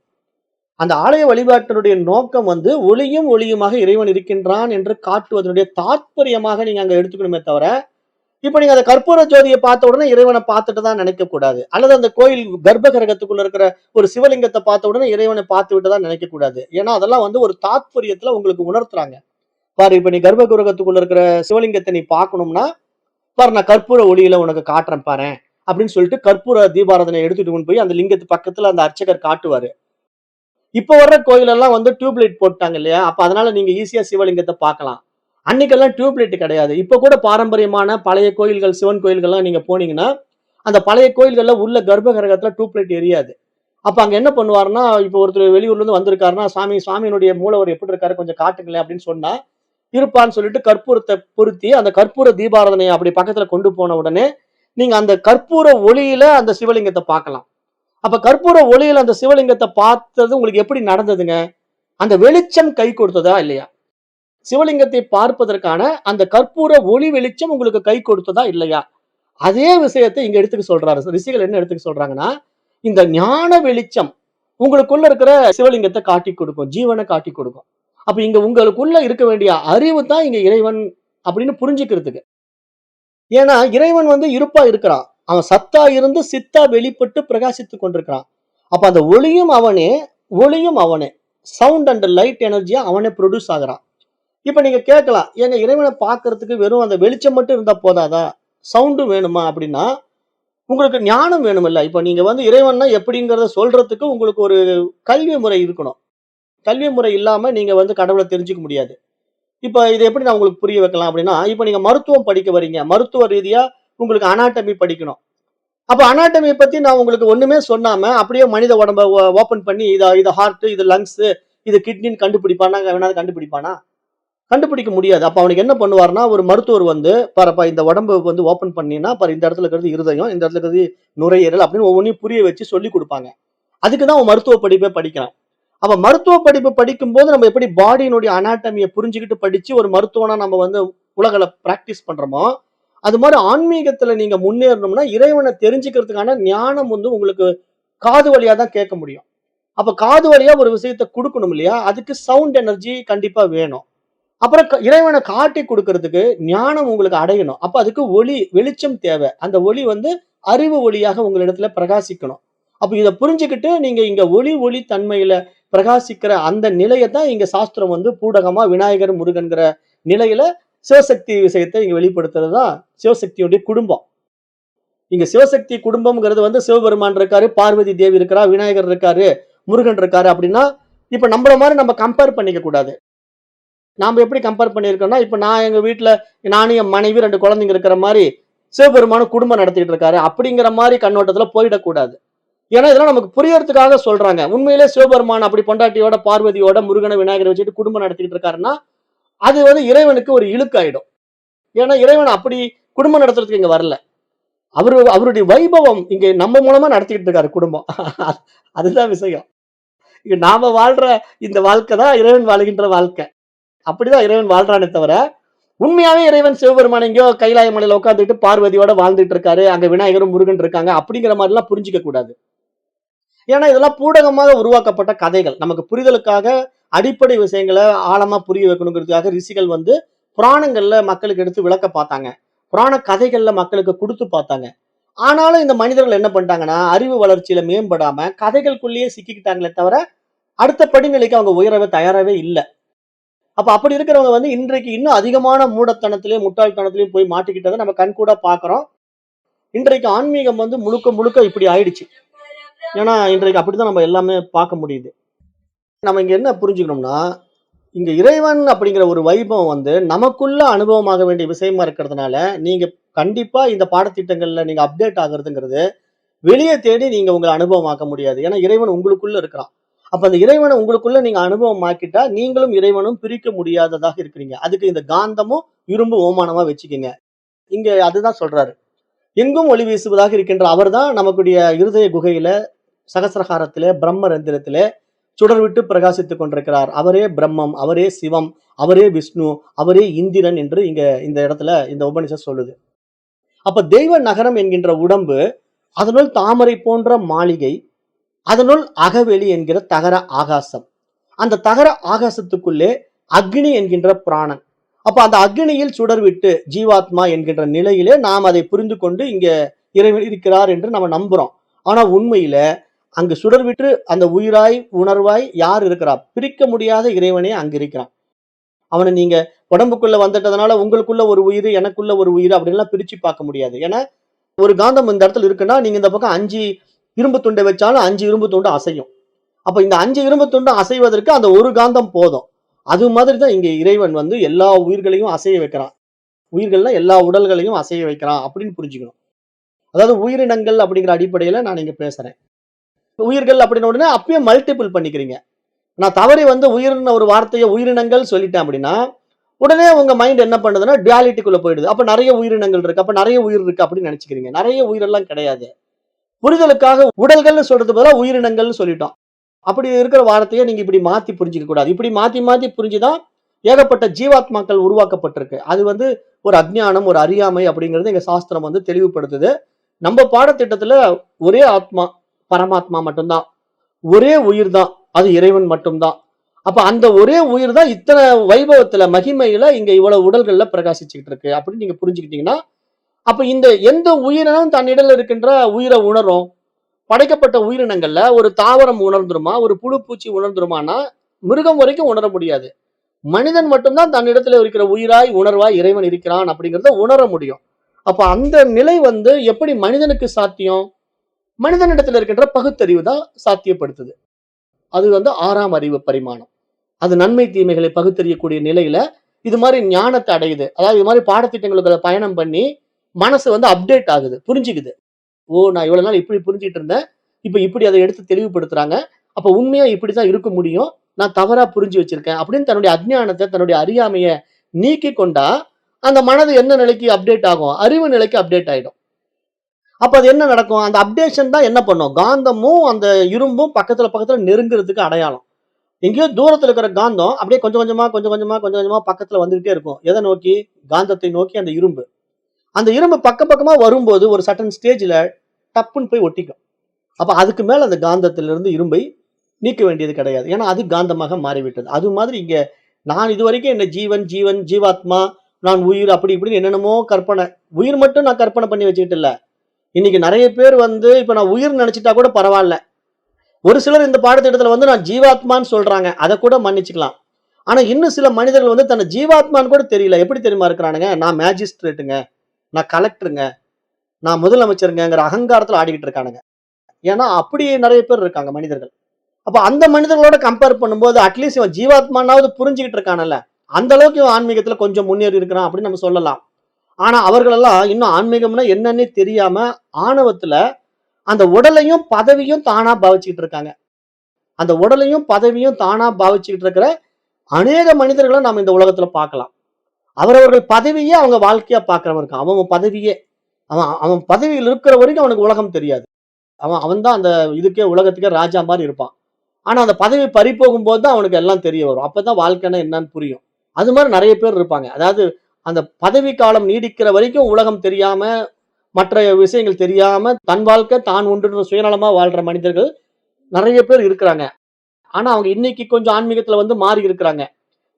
அந்த ஆலய வழிபாட்டினுடைய நோக்கம் வந்து ஒளியும் ஒளியுமாக இறைவன் இருக்கின்றான் என்று காட்டுவதனுடைய தாத்பரியமாக நீங்க அங்க எடுத்துக்கணுமே தவிர, இப்ப நீங்க அந்த கற்பூர ஜோதியை பார்த்த உடனே இறைவனை பார்த்துட்டு தான் நினைக்க கூடாது. அல்லது அந்த கோயில் கர்ப்ப கிரகத்துக்குள்ள இருக்கிற ஒரு சிவலிங்கத்தை பார்த்த உடனே இறைவனை பார்த்து விட்டு தான் நினைக்க கூடாது. ஏன்னா அதெல்லாம் வந்து ஒரு தாத்பரியத்துல உங்களுக்கு உணர்த்துறாங்க. பாரு, இப்ப நீ கர்ப்ப கிரகத்துக்குள்ள இருக்கிற சிவலிங்கத்தை நீ பார்க்கணும்னா, பாரு நான் கற்பூர ஒளியில உனக்கு காட்டுறேன் பாரேன் அப்படின்னு சொல்லிட்டு கற்பூர தீபாராதனை எடுத்துட்டு கொண்டு போய் அந்த லிங்கத்து பக்கத்துல அந்த அர்ச்சகர் காட்டுவாரு. இப்ப வர்ற கோயில் எல்லாம் வந்து டியூப் லைட் போட்டாங்க இல்லையா? அப்ப அதனால நீங்க ஈஸியா சிவலிங்கத்தை பார்க்கலாம். அன்னைக்கெல்லாம் டியூப் லைட் கிடையாது. இப்ப கூட பாரம்பரியமான பழைய கோயில்கள், சிவன் கோயில்கள்லாம் நீங்க போனீங்கன்னா, அந்த பழைய கோயில்கள்ல உள்ள கர்ப்ப கிரகத்துல டியூப் லைட் எரியாது. அப்ப அங்க என்ன பண்ணுவாருன்னா, இப்ப ஒருத்தர் வெளியூர்ல இருந்து வந்திருக்காருன்னா, சாமியினுடைய மூலவர் எப்படி இருக்காரு கொஞ்சம் காட்டுங்களேன் அப்படின்னு சொன்னா, இருப்பான்னு சொல்லிட்டு கற்பூரத்த பொருத்தி, அந்த கற்பூர தீபாராதனைய அப்படி பக்கத்துல கொண்டு போன உடனே, நீங்க அந்த கற்பூர ஒளியில அந்த சிவலிங்கத்த பார்க்கலாம். அப்ப கற்பூர ஒளியில அந்த சிவலிங்கத்தை பார்த்தது உங்களுக்கு எப்படி நடந்ததுங்க? அந்த வெளிச்சம் கை கொடுத்ததா இல்லையா? சிவலிங்கத்தை பார்ப்பதற்கான அந்த கற்பூர ஒளி வெளிச்சம் உங்களுக்கு கை கொடுத்ததா இல்லையா? அதே விஷயத்தை இங்க எடுத்துக்க சொல்றாரு. ரிஷிகள் என்ன எடுத்துக்க சொல்றாங்கன்னா, இந்த ஞான வெளிச்சம் உங்களுக்குள்ள இருக்கிற சிவலிங்கத்தை காட்டிக் கொடுக்கும். ஜீவனை காட்டிக் கொடுக்கும். அப்ப இங்க உங்களுக்குள்ள இருக்க வேண்டிய அறிவு தான் இங்க இறைவன் அப்படின்னு புரிஞ்சுக்கிறதுக்கு. ஏன்னா இறைவன் வந்து இருப்பா இருக்கிறான். அவன் சத்தா இருந்து சித்தா வெளிப்பட்டு பிரகாசித்துக் கொண்டிருக்கிறான். அப்ப அந்த ஒளியும் அவனே, ஒளியும் அவனே. சவுண்ட் அண்ட் லைட் எனர்ஜியா அவனே ப்ரொடியூஸ் ஆகுறான். இப்ப நீங்க கேட்கலாம், ஏங்க இறைவனை பார்க்கறதுக்கு வெறும் அந்த வெளிச்சம் மட்டும் இருந்தா போதாதா? சவுண்டும் வேணுமா அப்படின்னா, உங்களுக்கு ஞானம் வேணுமில்ல. இப்ப நீங்க வந்து இறைவன்னா எப்படிங்கிறத சொல்றதுக்கு உங்களுக்கு ஒரு கல்வி முறை இருக்கணும். கல்வி முறை இல்லாம நீங்க வந்து கடவுளை தெரிஞ்சுக்க முடியாது. இப்ப இத எப்படி நான் உங்களுக்கு புரிய வைக்கலாம் அப்படின்னா, இப்ப நீங்க மருத்துவம் படிக்க வர்றீங்க. மருத்துவ ரீதியா உங்களுக்கு அனாட்டமி படிக்கணும். அப்ப அனாட்டமிய பத்தி நான் உங்களுக்கு ஒண்ணுமே சொன்னாம, அப்படியே மனித உடம்ப ஓப்பன் பண்ணி இது ஹார்ட், இது லங்ஸ், இது கிட்னின்னு கண்டுபிடிப்பானா? எவனாவது கண்டுபிடிப்பானா? கண்டுபிடிக்க முடியாது. அப்ப அவனுக்கு என்ன பண்ணுவாருன்னா, ஒரு மருத்துவர் வந்து, "பாருப்பா இந்த உடம்ப வந்து ஓப்பன் பண்ணீன்னா, பாரு இந்த இடத்துல இருக்கிறது இருதயம், இந்த இடத்துல இருக்கிறது நுரையீரல்" அப்படின்னு ஒவ்வொன்னையும் புரிய வச்சு சொல்லிக் குடுப்பாங்க. அதுக்கு தான் அவன் மருத்துவ படிப்பே படிக்கிறான். அப்ப மருத்துவ படிப்பு படிக்கும்போது நம்ம எப்படி பாடியினுடைய அனாட்டமிய புரிஞ்சுகிட்டு படிச்சு ஒரு மருத்துவனா நம்ம வந்து உலகள பிராக்டிஸ் பண்றோமோ, அது மாரி ஆன்மீகத்துல நீங்க முன்னேறணும்னா, இறைவன தெரிஞ்சுக்கிறதுக்கான ஞானம் வந்து உங்களுக்கு காது வழியா தான் கேட்க முடியும். அப்ப காது வழியா ஒரு விஷயத்த குடுக்கணும் இல்லையா? அதுக்கு சவுண்ட் எனர்ஜி கண்டிப்பா வேணும். அப்புறம் இறைவன காட்டிக் குடுக்கறதுக்கு ஞானம் உங்களுக்கு அடையணும். அப்ப அதுக்கு ஒளி, வெளிச்சம் தேவை. அந்த ஒளி வந்து அறிவு ஒளியாக உங்களிடத்துல பிரகாசிக்கணும். அப்ப இத புரிஞ்சுகிட்டு நீங்க இங்க ஒளி தன்மையில பிரகாசிக்கிற அந்த நிலைய தான் இங்க சாஸ்திரம் வந்து பூடகமா விநாயகர், முருகன்கிற நிலையில சிவசக்தி விஷயத்தை இங்க வெளிப்படுத்துறது தான் சிவசக்தியுடைய குடும்பம். இங்க சிவசக்தி குடும்பம்ங்கிறது வந்து சிவபெருமான் இருக்காரு, பார்வதி தேவி இருக்கிறா, விநாயகர் இருக்காரு, முருகன் இருக்காரு அப்படின்னா, இப்ப நம்மள மாரி நம்ம கம்பேர் பண்ணிக்க கூடாது. நாம எப்படி கம்பேர் பண்ணியிருக்கோம்னா, இப்ப நான் எங்க வீட்ல நானும் என் மனைவி 2 குழந்தைங்க இருக்கிற மாரி, சிவபெருமானும் குடும்பம் நடத்திட்டு இருக்காரு. அப்படிங்கிற மாரி கண்ணோட்டத்துல போயிடக்கூடாது. ஏன்னா, இதெல்லாம் நமக்கு புரியறதுக்காக சொல்றாங்க. உண்மையிலே சிவபெருமான் அப்படி பொண்டாட்டியோட, பார்வதியோட, முருகன, விநாயகர வச்சுட்டு குடும்பம் நடத்திட்டு இருக்காருன்னா, அது வந்து இறைவனுக்கு ஒரு இழுக்காயிடும். ஏன்னா, இறைவன் அப்படி குடும்பம் நடத்துறதுக்கு இங்க வரல. அவருடைய வைபவம் இங்க நம்ம மூலமா நடத்திக்கிட்டு இருக்காரு குடும்பம். அதுதான் விஷயம். இங்க நாம வாழ்ற இந்த வாழ்க்கை தான் இறைவன் வாழுகின்ற வாழ்க்கை. அப்படிதான் இறைவன் வாழ்றானே தவிர, உண்மையாவே இறைவன் சிவபெருமான் எங்கேயோ கைலாய மலையில உட்கார்ந்துட்டு பார்வதியோட வாழ்ந்துட்டு இருக்காரு. அங்க விநாயகரும், முருகன் இருக்காங்க. அப்படிங்கிற மாரிலாம் புரிஞ்சுக்க கூடாது. ஏன்னா, இதெல்லாம் பூடகமாக உருவாக்கப்பட்ட கதைகள். நமக்கு புரிதலுக்காக அடிப்படை விஷயங்கள ஆழமா புரிய வைக்கணுங்கிறதுக்காக ரிஷிகள் வந்து புராணங்கள்ல மக்களுக்கு எடுத்து விளக்க பார்த்தாங்க. புராண கதைகள்ல மக்களுக்கு குடுத்து பார்த்தாங்க. ஆனாலும் இந்த மனிதர்கள் என்ன பண்ணிட்டாங்கன்னா, அறிவு வளர்ச்சியில மேம்படாம கதைகளுக்குள்ளேயே சிக்கிக்கிட்டாங்களே தவிர, அடுத்த படிநிலைக்கு அவங்க உயரவே தயாராவே இல்ல. அப்ப அப்படி இருக்கிறவங்க வந்து இன்றைக்கு இன்னும் அதிகமான மூடத்தனத்திலயும், முட்டாள்தனத்திலயும் போய் மாட்டிக்கிட்டத நம்ம கண்கூடா பார்க்கிறோம். இன்றைக்கு ஆன்மீகம் வந்து முழுக்க முழுக்க இப்படி ஆயிடுச்சு. ஏன்னா, இன்றைக்கு அப்படித்தான் நம்ம எல்லாமே பார்க்க முடியுது. நம்ம இங்க என்ன புரிஞ்சுக்கணும்னா, இங்க இறைவன் அப்படிங்கிற ஒரு வைபவம் வந்து நமக்குள்ள அனுபவமாக வேண்டிய விஷயமா இருக்கிறதுனால, நீங்க கண்டிப்பா இந்த பாடத்திட்டங்கள்ல நீங்க அப்டேட் ஆகுறதுங்கிறது, வெளிய தேடி நீங்க உங்கள அனுபவமாக்க முடியாது. ஏன்னா, இறைவன் உங்களுக்குள்ள இருக்கிறான். அப்ப அந்த இறைவன உங்களுக்குள்ள நீங்க அனுபவமாக்கிட்டா, நீங்களும் இறைவனும் பிரிக்க முடியாததாக இருக்கிறீங்க. அதுக்கு இந்த காந்தமும், இரும்பும் ஓமானமா வச்சுக்கங்க. இங்க அதுதான் சொல்றாரு. எங்கும் ஒளி வீசுவதாக இருக்கின்ற அவர்தான் நமக்குடைய இருதய குகையில, சகஸ்ரஹாரத்திலே, பிரம்ம ரந்திரத்திலே சுடர்விட்டு பிரகாசித்துக் கொண்டிருக்கிறார். அவரே பிரம்மம், அவரே சிவம், அவரே விஷ்ணு, அவரே இந்திரன் என்று இங்க இந்த இடத்துல இந்த உபனிஷத் சொல்லுது. அப்ப தெய்வ நகரம் என்கின்ற உடம்பு, அதனுள் தாமரை போன்ற மாளிகை, அதனுள் அகவெளி என்கிற தகர ஆகாசம். அந்த தகர ஆகாசத்துக்குள்ளே அக்னி என்கின்ற பிராணன். அப்ப அந்த அக்னியில் சுடர்விட்டு ஜீவாத்மா என்கின்ற நிலையிலே நாம் அதை புரிந்து கொண்டு இங்க இறைவன் இருக்கிறார் என்று நம்ம நம்புறோம். ஆனா உண்மையில அங்கு சுடர்விட்டு அந்த உயிராய், உணர்வாய் யார் இருக்கிறா? பிரிக்க முடியாத இறைவனே அங்க இருக்கிறான். அவன நீங்க உடம்புக்குள்ள வந்துட்டதுனால உங்களுக்குள்ள ஒரு உயிர், எனக்குள்ள ஒரு உயிர் அப்படின்லாம் பிரிச்சு பார்க்க முடியாது. ஏன்னா, ஒரு காந்தம் இந்த இடத்துல இருக்குன்னா, நீங்க இந்த பக்கம் 5 இரும்பு துண்டை வச்சாலும் 5 இரும்பு துண்டு அசையும். அப்ப இந்த 5 இரும்பு துண்டும் அசைவதற்கு அந்த ஒரு காந்தம் போதும். அது மாதிரி தான் இங்க இறைவன் வந்து எல்லா உயிர்களையும் அசைய வைக்கிறான். உயிர்கள்னா எல்லா உடல்களையும் அசைய வைக்கிறான் அப்படின்னு புரிஞ்சுக்கணும். அதாவது உயிரினங்கள் அப்படிங்கிற அடிப்படையில நான் இங்க பேசுறேன். உயிர்கள் அப்படின்ன உடனே அப்பயே மல்டிபிள் பண்ணிக்கிறீங்க. நான் தவறி வந்து உயிர்ன ஒரு வார்த்தைய உயிரினங்கள் சொல்லிட்டேன் அப்படின்னா, உடனே உங்க மைண்ட் என்ன பண்ணுதுன்னா, டுயாலிட்டிக்குள்ள போயிடுது. அப்ப நெறைய உயிரினங்கள் இருக்கு. அப்ப நெறைய உயிர் இருக்கு அப்படின்னு நெனச்சுக்கிறீங்க. நெறைய உயிரெல்லாம் கிடையாது. புரிதலுக்காக உடல்கள்னு சொல்றதுக்கு பதிலா உயிரினங்கள்னு சொல்லிட்டோம். அப்படி இருக்கிற வார்த்தைய நீங்க இப்படி மாத்தி புரிஞ்சுக்க கூடாது. இப்படி மாத்தி மாத்தி புரிஞ்சுதான் ஏகப்பட்ட ஜீவாத்மாக்கள் உருவாக்கப்பட்டிருக்கு. அது வந்து ஒரு அஞ்ஞானம், ஒரு அறியாமை அப்படிங்கிறது எங்க சாஸ்திரம் வந்து தெளிவுபடுத்துது. நம்ம பாடத்திட்டத்துல ஒரே ஆத்மா, பரமாத்மா மட்டும்தான். ஒரே உயிர் தான். அது இறைவன் மட்டும்தான். அப்ப அந்த ஒரே உயிர் தான் இத்தனை வைபவத்துல, மகிமையில இங்க இவ்வளவு உடல்கள்ல பிரகாசிச்சுக்கிட்டு இருக்கு அப்படின்னு நீங்க புரிஞ்சுக்கிட்டீங்கன்னா, அப்ப இந்த எந்த உயிரினம் தன்னிடல இருக்கின்ற உயிரை உணரும்? படைக்கப்பட்ட உயிரினங்கள்ல ஒரு தாவரம் உணர்ந்துருமா? ஒரு புழு பூச்சி உணர்ந்துருமான்னா, மிருகம் வரைக்கும் உணர முடியாது. மனிதன் மட்டும்தான் தன்னிடத்துல இருக்கிற உயிராய், உணர்வாய் இறைவன் இருக்கிறான் அப்படிங்கிறத உணர முடியும். அப்ப அந்த நிலை வந்து எப்படி மனிதனுக்கு சாத்தியம்? மனிதனிடத்துல இருக்கின்ற பகுத்தறிவு தான் சாத்தியப்படுத்துது. அது வந்து 6ஆம் அறிவு பரிமாணம். அது நன்மை தீமைகளை பகுத்தறியக்கூடிய நிலையில இது மாரி ஞானத்த அடையுது. அதாவது இது மாரி பாடத்திட்டங்களுக்கு பயணம் பண்ணி மனசு வந்து அப்டேட் ஆகுது. புரிஞ்சுக்குது. ஓ! நான் இவ்வளவு நாள் இப்படி புரிஞ்சுட்டு இருந்தேன். இப்ப இப்படி அத எடுத்து தெளிவுபடுத்துறாங்க. அப்ப உண்மையா இப்படித்தான் இருக்க முடியும். நான் தவறா புரிஞ்சு வச்சிருக்கேன். அப்படின்னு தன்னுடைய அஞ்ஞானத்த, தன்னுடைய அறியாமைய நீக்கிக் கொண்டா, அந்த மனது என்ன நிலைக்கு அப்டேட் ஆகும்? அறிவு நிலைக்கு அப்டேட் ஆயிடும். அப்ப அது என்ன நடக்கும்? அந்த அப்டேஷன் தான் என்ன பண்ணும்? காந்தமும், அந்த இரும்பும் பக்கத்துல பக்கத்துல நெருங்குறதுக்கு அடையாளம். எங்கேயோ தூரத்துல இருக்கிற காந்தம் அப்படியே கொஞ்சம் கொஞ்சமா, கொஞ்சம் கொஞ்சமா, கொஞ்சம் கொஞ்சமா பக்கத்துல வந்துகிட்டே இருக்கும். எத நோக்கி? காந்தத்தை நோக்கி அந்த இரும்பு. அந்த இரும்பு பக்கம் பக்கமா வரும்போது ஒரு சர்டன் ஸ்டேஜ்ல டப்புன்னு போய் ஒட்டிக்கும். அப்ப அதுக்கு மேல அந்த காந்தத்திலிருந்து இரும்பை நீக்க வேண்டியது கிடையாது. ஏன்னா அது காந்தமாக மாறிவிட்டது. அது மாதிரி இங்க நான் இதுவரைக்கும் என்ன ஜீவன், ஜீவன், ஜீவாத்மா, நான் உயிர் அப்படி இப்படின்னு என்னென்னமோ கற்பனை. உயிர் மட்டும் நான் கற்பனை பண்ணி வச்சுக்கிட்டு இல்ல. இன்னைக்கு நெறைய பேர் வந்து இப்ப நான் உயிர் நெனச்சுட்டா கூட பரவால்ல. ஒரு சிலர் இந்த பாடத்திட்டத்துல வந்து நான் ஜீவாத்மான்னு சொல்றாங்க. அத கூட மன்னிச்சுக்கலாம். ஆனா இன்னும் சில மனிதர்கள் வந்து தன்னை ஜீவாத்மான்னு கூட தெரியல. எப்படி தெரியுமா இருக்கிறானுங்க? நான் மேஜிஸ்ட்ரேட்டுங்க, நான் கலெக்டருங்க, நான் முதலமைச்சருங்கங்கிற அகங்காரத்துல ஆடிக்கிட்டு இருக்கானுங்க. ஏன்னா அப்படி நெறைய பேர் இருக்காங்க மனிதர்கள். அப்ப அந்த மனிதர்களோட கம்பேர் பண்ணும்போது அட்லீஸ்ட் இவன் ஜீவாத்மானாவது புரிஞ்சுகிட்டு இருக்கானல்ல. அந்த அளவுக்கு இவன் ஆன்மீகத்துல கொஞ்சம் முன்னேறி இருக்கிறான் அப்படின்னு நம்ம சொல்லலாம். ஆனா அவர்களெல்லாம் இன்னும் ஆன்மீகம்னா என்னன்னே தெரியாம ஆணவத்துல அந்த உடலையும் பதவியும் தானா பாவிச்சுக்கிட்டு இருக்காங்க. அந்த உடலையும் பதவியும் தானா பாவிச்சுக்கிட்டு இருக்கிற அநேக மனிதர்களை நாம் இந்த உலகத்துல பார்க்கலாம். அவரவர்கள் பதவியே அவங்க வாழ்க்கையா பார்க்கிறவன் இருக்கான். அவன் பதவியே அவன் அவன் பதவியில் இருக்கிற வரைக்கும் அவனுக்கு உலகம் தெரியாது. அவன் தான் அந்த இதுக்கே உலகத்துக்கே ராஜா மாதிரி இருப்பான். ஆனா அந்த பதவி பறி போகும்போது தான் அவனுக்கு எல்லாம் தெரிய வரும். அப்பதான் வாழ்க்கைன்னா என்னன்னு புரியும். அது மாதிரி நிறைய பேர் இருப்பாங்க. அதாவது அந்த பதவி காலம் நீடிக்கிற வரைக்கும் உலகம் தெரியாம, மற்ற விஷயங்கள் தெரியாம, தன் வாழ்க்கை தான் உண்டுன்ற சுயநலமா வாழ்ற மனிதர்கள் நிறைய பேர் இருக்கிறாங்க. ஆனா அவங்க இன்னைக்கு கொஞ்சம் ஆன்மீகத்துல வந்து மாறி இருக்கிறாங்க.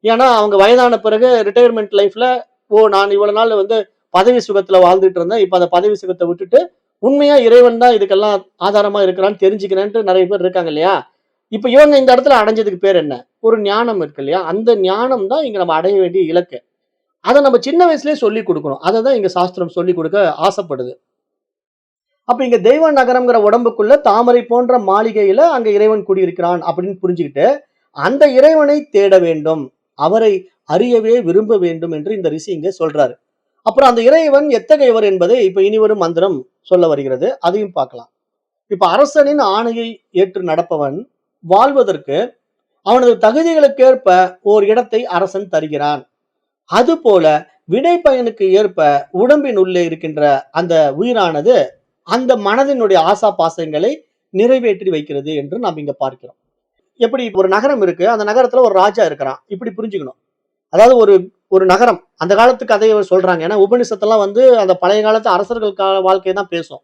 ஏன்னா அவங்க வயதான பிறகு ரிட்டயர்மெண்ட் லைஃப்ல, நான் இவ்வளவு நாள் வந்து பதவி சுகத்துல வாழ்ந்துட்டு இருந்தேன். இப்ப அந்த பதவி சுகத்தை விட்டுட்டு உண்மையா இறைவன் தான் இதுக்கெல்லாம் ஆதாரமா இருக்கிறான்னு தெரிஞ்சுக்கிறேன்ட்டு நிறைய பேர் இருக்காங்க இல்லையா? இப்ப இவங்க இந்த இடத்துல அடைஞ்சதுக்கு பேர் என்ன? ஒரு ஞானம் இருக்கு இல்லையா? அந்த ஞானம் தான் இங்க நம்ம அடைய வேண்டிய இலக்கு. அத நம்ம சின்ன வயசுலயே சொல்லிக் குடுக்கணும். அததான் இங்க சாஸ்திரம் சொல்லிக் குடுக்க ஆசைப்படுது. அப்ப இங்க தெய்வ நகரம்ங்கிற உடம்புக்குள்ள தாமரை போன்ற மாளிகையில அங்க இறைவன் குடியிருக்கிறான் அப்படின்னு புரிஞ்சுக்கிட்டு, அந்த இறைவனை தேட வேண்டும். அவரை அறியவே விரும்ப வேண்டும் என்று இந்த ரிஷி இங்க சொல்றாரு. அப்புறம் அந்த இறைவன் எத்தகையவர் என்பதை இப்ப இனிவரும் மந்திரம் சொல்ல வருகிறது. அதையும் பார்க்கலாம். இப்ப அரசனின் ஆணையை ஏற்று நடப்பவன் வாழ்வதற்கு அவனது தகுதிகளுக்கேற்ப ஓர் இடத்தை அரசன் தருகிறான். அதுபோல வினை பயனுக்கு ஏற்ப உடம்பின் உள்ளே இருக்கின்ற அந்த உயிரானது அந்த மனதினுடைய ஆசா பாசங்களை நிறைவேற்றி வைக்கிறது என்று நாம் இங்க பார்க்கிறோம். எப்படி ஒரு நகரம் இருக்கு, அந்த நகரத்துல ஒரு ராஜா இருக்கிறான். இப்படி புரிஞ்சுக்கணும். அதாவது ஒரு ஒரு நகரம் அந்த காலத்து கதையை சொல்றாங்க. ஏன்னா உபநிஷத்தெல்லாம் வந்து அந்த பழைய காலத்து அரசர்கள் வாழ்க்கையை தான் பேசும்.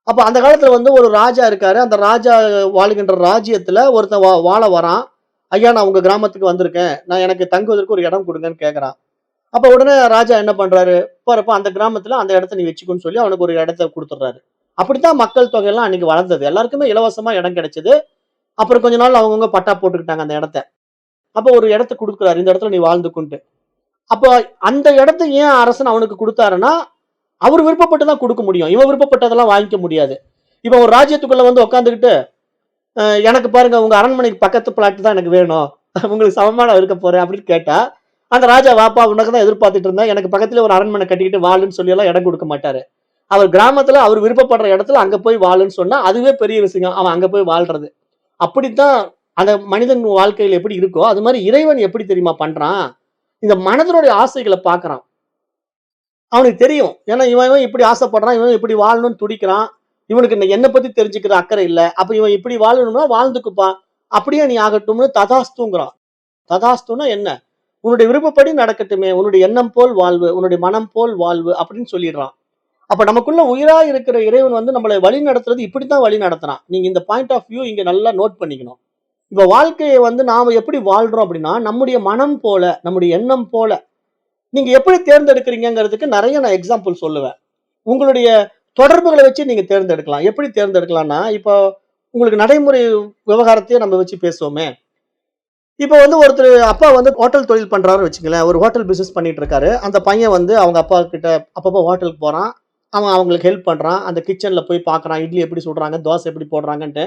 அப்ப அந்த காலத்துல வந்து ஒரு ராஜா இருக்காரு. அந்த ராஜா வாழுகின்ற ராஜ்யத்துல ஒருத்தன் வாழ வரான். ஐயா, நான் உங்க கிராமத்துக்கு வந்திருக்கேன். நான் எனக்கு தங்குவதற்கு ஒரு இடம் கொடுங்கன்னு கேட்கறான். அப்ப உடனே ராஜா என்ன பண்றாரு? பாருப்ப அந்த கிராமத்துல அந்த இடத்த நீ வச்சுக்கோன்னு சொல்லி அவனுக்கு ஒரு இடத்த கொடுத்துடுறாரு. அப்படித்தான் மக்கள் தொகை எல்லாம் அன்னைக்கு வளர்ந்தது. எல்லாருக்குமே இலவசமா இடம் கிடைச்சது. அப்புறம் கொஞ்ச நாள் அவங்கவுங்க பட்டா போட்டுக்கிட்டாங்க அந்த இடத்த. அப்ப ஒரு இடத்த கொடுக்குறாரு. இந்த இடத்துல நீ வாழ்ந்துக்குன்ட்டு. அப்போ அந்த இடத்த ஏன் அரசன் அவனுக்கு கொடுத்தாருன்னா, அவர் விருப்பப்பட்டு தான் கொடுக்க முடியும். இவன் விருப்பப்பட்டதெல்லாம் வாங்கிக்க முடியாது. இவன் ஒரு ராஜ்யத்துக்குள்ள வந்து உட்காந்துக்கிட்டு, எனக்கு பாருங்க உங்க அரண்மனைக்கு பக்கத்து பிளாட் தான் எனக்கு வேணும். உங்களுக்கு சமமா நான் இருக்க போறேன் அப்படின்னு கேட்டா, அந்த ராஜா வாப்பா உனக்கு தான் எதிர்பார்த்துட்டு இருந்தேன். எனக்கு பக்கத்துல ஒரு அரண்மனை கட்டிக்கிட்டு வாழுன்னு சொல்லி எல்லாம் இடம் கொடுக்க மாட்டாரு. அவர் கிராமத்துல அவர் விருப்பப்படுற இடத்துல அங்க போய் வாழுன்னு சொன்னா அதுவே பெரிய விஷயம். அவன் அங்க போய் வாழ்றது. அப்படித்தான் அந்த மனிதன் வாழ்க்கையில எப்படி இருக்கோ, அது மாதிரி இறைவன் எப்படி தெரியுமா பண்றான்? இந்த மனதனுடைய ஆசைகளை பார்க்கறான். அவனுக்கு தெரியும். ஏன்னா இவன் இவன் இப்படி ஆசைப்படுறான். இவன் இப்படி வாழணும்னு துடிக்கிறான். இவனுக்கு என்ன பத்தி தெரிஞ்சுக்கிற அக்கறை இல்ல. அப்ப இவன் இப்படி வாழணும்னா வாழ்ந்துக்குப்பா. அப்படியே நீ ஆகட்டும்னு ததாஸ்துங்கிறான். ததாஸ்துன்னா என்ன? உன்னுடைய விருப்பப்படி நடக்கட்டுமே. உன்னுடைய எண்ணம் போல் வாழ்வு. உன்னுடைய மனம் போல் வாழ்வு அப்படின்னு சொல்லிடுறான். அப்ப நமக்குள்ள உயிரா இருக்கிற இறைவன் வந்து நம்மளை வழி நடத்துறது இப்படித்தான் வழி நடத்துறான். நீங்க இந்த பாயிண்ட் ஆஃப் வியூ இங்க நல்லா நோட் பண்ணிக்கணும். இப்ப வாழ்க்கையை வந்து நாம எப்படி வாழ்றோம் அப்படின்னா, நம்முடைய மனம் போல, நம்முடைய எண்ணம் போல. நீங்க எப்படி தேர்ந்தெடுக்கிறீங்கங்கிறதுக்கு நிறைய நான் எக்ஸாம்பிள் சொல்லுவேன். உங்களுடைய தொடர்புகளை வச்சு நீங்க தேர்ந்தெடுக்கலாம். எப்படி தேர்ந்தெடுக்கலாம்னா, இப்போ உங்களுக்கு நடைமுறை விவகாரத்தையே நம்ம வச்சு பேசுவோமே. இப்ப வந்து ஒருத்தர் அப்பா வந்து ஹோட்டல் தொழில் பண்றாருன்னு வச்சுக்கங்களேன். ஒரு ஹோட்டல் பிசினஸ் பண்ணிட்டு இருக்காரு. அந்த பையன் வந்து அவங்க அப்பா கிட்ட அப்பப்போ ஹோட்டலுக்கு போறான். அவன் அவங்களுக்கு ஹெல்ப் பண்றான். அந்த கிச்சன்ல போய் பார்க்குறான். இட்லி எப்படி சுடுறாங்க, தோசை எப்படி போடுறாங்கன்ட்டு.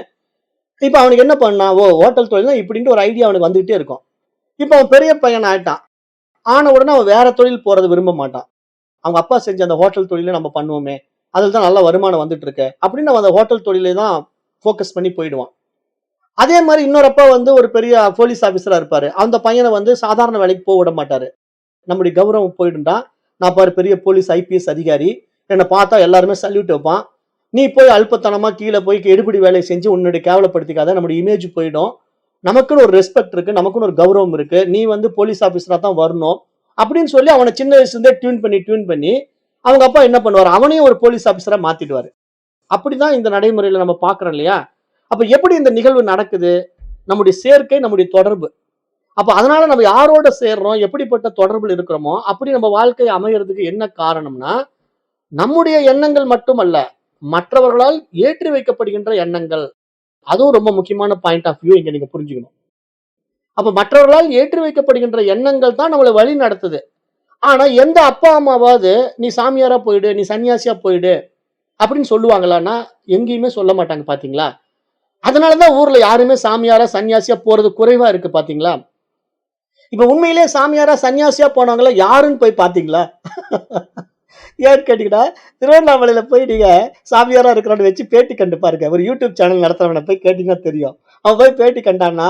இப்ப அவனுக்கு என்ன பண்ணான்? ஹோட்டல் தொழில்னா இப்படின்ட்டு ஒரு ஐடியா அவனுக்கு வந்துகிட்டே இருக்கும். இப்ப அவன் பெரிய பையன் ஆயிட்டான். ஆன உடனே அவன் வேற தொழில் போறது விரும்ப மாட்டான். அவங்க அப்பா செஞ்ச அந்த ஹோட்டல் தொழில நம்ம பண்ணுவோமே. அதுல தான் நல்ல வருமானம் வந்துட்டு இருக்கு. அப்படின்னு அவன் அந்த ஹோட்டல் தொழிலே தான் ஃபோக்கஸ் பண்ணி போயிடுவான். அதே மாரி இன்னொரு அப்பா வந்து ஒரு பெரிய போலீஸ் ஆபீசரா இருப்பாரு. அந்த பையன வந்து சாதாரண வேலைக்கு விட மாட்டாரு. நம்முடைய கௌரவம் போயிடும்டா. நான் பாரு பெரிய போலீஸ் ஐபிஎஸ் அதிகாரி. என்ன பார்த்தா எல்லாருமே சல்யூட் வைப்பான். நீ போய் அல்பத்தனமா கீழ போய் எடுபிடி வேலைய செஞ்சு உன்னுடைய கேவலப்படுத்திக்காத. நம்முடைய இமேஜ் போயிடும். நமக்குன்னு ஒரு ரெஸ்பெக்ட் இருக்கு. நமக்குன்னு ஒரு கௌரவம் இருக்கு. நீ வந்து போலீஸ் ஆபீசரா தான் வரணும். அப்படின்னு சொல்லி அவன சின்ன வயசுல இருந்தே டியூன் பண்ணி அவங்க அப்பா என்ன பண்ணுவாரு? அவனையும் ஒரு போலீஸ் ஆபீசரா மாத்திடுவாரு. அப்படிதான் இந்த நடைமுறையில நம்ம பார்க்கிறோம் இல்லையா? அப்ப எப்படி இந்த நிகழ்வு நடக்குது? நம்முடைய சேர்க்கை, நம்முடைய தொடர்பு. அப்ப அதனால நம்ம யாரோட சேர்றோம், எப்படிப்பட்ட தொடர்புல இருக்கிறோமோ, அப்படி நம்ம வாழ்க்கை அமையறதுக்கு என்ன காரணம்னா, நம்முடைய எண்ணங்கள் மட்டுமல்ல, மற்றவர்களால் ஏற்றி வைக்கப்படுகின்ற எண்ணங்கள். அதுவும் ரொம்ப முக்கியமான பாயிண்ட் ஆஃப் வியூ இங்க நீங்க புரிஞ்சுக்கணும். அப்ப மற்றவர்களால் ஏற்றி வைக்கப்படுகின்ற எண்ணங்கள் தான் நம்மள வழி நடத்துது. ஆனா எந்த அப்பா, அம்மாவாவது நீ சாமியாரா போயிடு, நீ சன்னியாசியா போயிடு அப்படின்னு சொல்லுவாங்களான்னா, எங்கேயுமே சொல்ல மாட்டாங்க பாத்தீங்களா? அதனாலதான் ஊர்ல யாருமே சாமியாரா, சன்னியாசியா போறது குறைவா இருக்கு பாத்தீங்களா? இப்ப உண்மையிலேயே சாமியாரா சன்னியாசியா போனவங்கள யாருன்னு போய் பாத்தீங்களா? ஏன்னு கேட்டீங்கன்னா, திருவண்ணாமலையில போய் நீங்க சாமியாரா இருக்கிறவன வச்சு பேட்டி கண்டு பாருங்க. ஒரு யூடியூப் சேனல் நடத்துறவன போய் கேட்டீங்கன்னா தெரியும். அவன் போய் பேட்டி கண்டான்னா,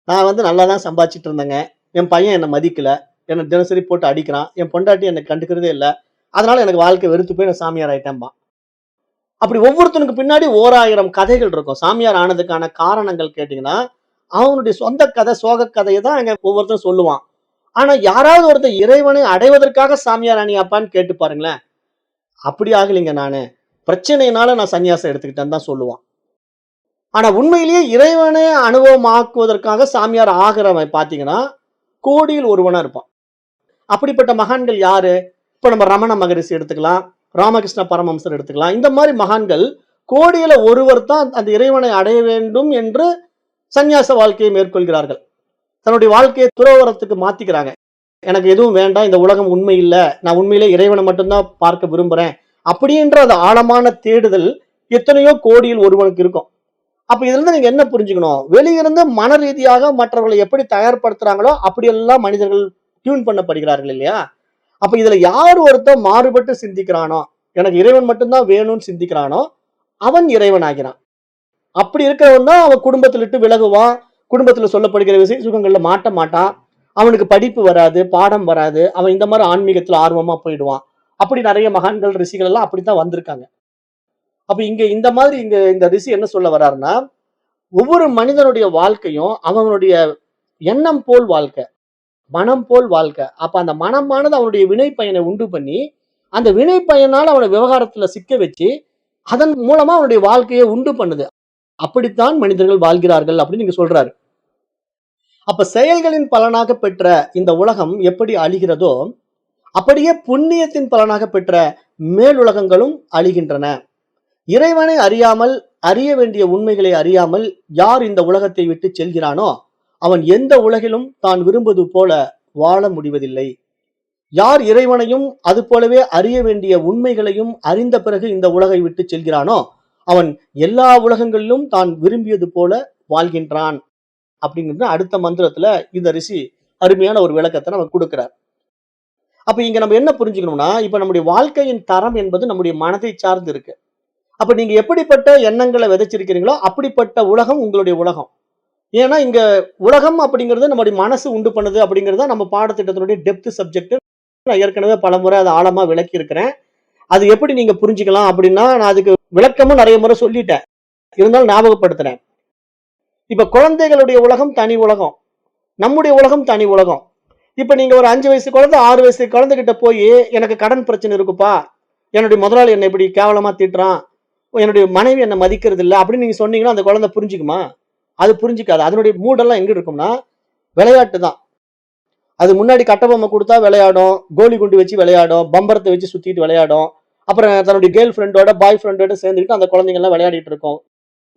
நான் வந்து நல்லா தான் சம்பாதிச்சுட்டு இருந்தேங்க. என் பையன் என்ன மதிக்கல. என்ன தினசரி போட்டு அடிக்கிறான். என் பொண்டாட்டி என்ன கண்டுக்கிறதே இல்ல. அதனால எனக்கு வாழ்க்கை வெறுத்து போய் நான் சாமியார் ஆயிட்டேன்பான். அப்படி ஒவ்வொருத்தனுக்கு பின்னாடி ஓராயிரம் கதைகள் இருக்கும். சாமியார் ஆனதுக்கான காரணங்கள் கேட்டீங்கன்னா, அவனுடைய சொந்த கதை, சோக கதைய தான் அங்க ஒவ்வொருத்தரும் சொல்லுவான். ஆனா யாராவது ஒருத்தன் இறைவனை அடைவதற்காக சாமியார் ஆனியாப்பான்னு கேட்டு பாருங்களேன். அப்படி ஆகலைங்க நானு. பிரச்சனையினால நான் சன்னியாசம் எடுத்துக்கிட்டேன்னு தான் சொல்லுவான். ஆனா உண்மையிலேயே இறைவனை அனுபவமாக்குவதற்காக சாமியார் ஆகிறவன் பார்த்தீங்கன்னா, கோடியில் ஒருவனா இருப்பான். அப்படிப்பட்ட மகான்கள் யாரு? இப்ப நம்ம ரமண மகரிஷி எடுத்துக்கலாம். ராமகிருஷ்ண பரமஹம்சர் எடுத்துக்கலாம். இந்த மாரி மகான்கள் கோடியில ஒருவர் தான் அந்த இறைவனை அடைய வேண்டும் என்று சந்நியாச வாழ்க்கையை மேற்கொள்கிறார்கள். தன்னுடைய வாழ்க்கையை துறவறத்துக்கு மாத்திக்கிறாங்க. எனக்கு எதுவும் வேண்டாம். இந்த உலகம் உண்மை இல்ல. நான் உண்மையிலே இறைவனை மட்டும் தான் பார்க்க விரும்புறேன். அப்படின்ற அந்த ஆழமான தேடுதல் எத்தனையோ கோடியில் ஒருவனுக்கு இருக்கும். அப்ப இதுல இருந்து நீங்க என்ன புரிஞ்சுக்கணும்? வெளியிருந்து மன ரீதியாக மற்றவர்களை எப்படி தயார்படுத்துறாங்களோ அப்படியெல்லாம் மனிதர்கள் டியூன் பண்ணப்படுகிறார்கள் இல்லையா? அப்ப இதுல யார் ஒருத்தன் மாறுபட்டு சிந்திக்கிறானோ, எனக்கு இறைவன் மட்டும் தான் வேணும்னு சிந்திக்கிறானோ, அவன் இறைவன் ஆகிறான். அப்படி இருக்கிறவன் தான் அவன் குடும்பத்துல விட்டு விலகுவான். குடும்பத்துல சொல்லப்படுகிற விசை சுகங்கள்ல மாட்ட மாட்டான். அவனுக்கு படிப்பு வராது, பாடம் வராது. அவன் இந்த மாதிரி ஆன்மீகத்துல ஆர்வமா போயிடுவான். அப்படி நிறைய மகான்கள், ரிஷிகள் எல்லாம் அப்படித்தான் வந்திருக்காங்க. அப்ப இங்க இந்த மாதிரி இந்த ரிஷி என்ன சொல்ல வர்றாருன்னா, ஒவ்வொரு மனிதனுடைய வாழ்க்கையும் அவனுடைய எண்ணம் போல் வாழ்க்கை, மனம் போல் வாழ்க்கை. அப்ப அந்த மனமானது அவனுடைய வினை பயனை உண்டு பண்ணி, அந்த வினை பயனால அவனை விவகாரத்துல சிக்க வச்சு, அதன் மூலமா அவனுடைய வாழ்க்கையை உண்டு பண்ணுது. அப்படித்தான் மனிதர்கள் வாழ்கிறார்கள் அப்படின்னு நீங்க சொல்றாரு. அப்ப செயல்களின் பலனாக பெற்ற இந்த உலகம் எப்படி அழிகிறதோ, அப்படியே புண்ணியத்தின் பலனாக பெற்ற மேலுலகங்களும் அழிகின்றன. இறைவனை அறியாமல், அறிய வேண்டிய உண்மைகளை அறியாமல் யார் இந்த உலகத்தை விட்டு செல்கிறானோ, அவன் எந்த உலகிலும் தான் விரும்புவது போல வாழ முடிவதில்லை. யார் இறைவனையும் அது போலவே அறிய வேண்டிய உண்மைகளையும் அறிந்த பிறகு இந்த உலகை விட்டு செல்கிறானோ, அவன் எல்லா உலகங்களிலும் தான் விரும்பியது போல வாழ்கின்றான். அப்படிங்கிறது அடுத்த மந்திரத்துல இந்த ரிஷி அருமையான ஒரு விளக்கத்தை நமக்கு கொடுக்கிறார். அப்ப இங்க நம்ம என்ன புரிஞ்சுக்கணும்னா, இப்ப நம்முடைய வாழ்க்கையின் தரம் என்பது நம்முடைய மனதை சார்ந்து இருக்கு. அப்ப நீங்க எப்படிப்பட்ட எண்ணங்களை விதைச்சிருக்கிறீங்களோ அப்படிப்பட்ட உலகம் உங்களுடைய உலகம். ஏன்னா இங்க உலகம் அப்படிங்கிறது நம்முடைய மனசு உண்டு பண்ணுது அப்படிங்கிறது தான் நம்ம பாடத்திட்டத்தினுடைய டெப்த் சப்ஜெக்ட். நான் ஏற்கனவே பலமுறை அதை ஆழமா விளக்கி இருக்கிறேன். அது எப்படி நீங்க புரிஞ்சுக்கலாம் அப்படின்னா, நான் அதுக்கு விளக்கமும் நிறைய முறை சொல்லிட்டேன். இருந்தாலும் ஞாபகப்படுத்துறேன். இப்ப குழந்தைகளுடைய உலகம் தனி உலகம், நம்முடைய உலகம் தனி உலகம். இப்ப நீங்க ஒரு 5 வயசு குழந்தை 6 வயசு குழந்தைகிட்ட போய் எனக்கு கடன் பிரச்சனை இருக்குப்பா, என்னுடைய முதலாளி என்னை இப்படி கேவலமா திட்டுறான், என்னுடைய மனைவி என்னை மதிக்கிறது இல்லை அப்படின்னு நீங்க சொன்னீங்கன்னா அந்த குழந்தை புரிஞ்சுக்குமா? அது புரிஞ்சுக்காது. அதனுடைய மூடெல்லாம் எங்க இருக்கும்னா விளையாட்டு தான். அது முன்னாடி கட்டபொம்மை கொடுத்தா விளையாடும், கோலி குண்டு வச்சு விளையாடும், பம்பரத்தை வச்சு சுத்திட்டு விளையாடும். அப்புறம் தன்னுடைய கேர்ள் ஃப்ரெண்டோட பாய் ஃப்ரெண்டோட சேர்ந்துக்கிட்டு அந்த குழந்தைங்க எல்லாம் விளையாடிட்டு இருக்கும்.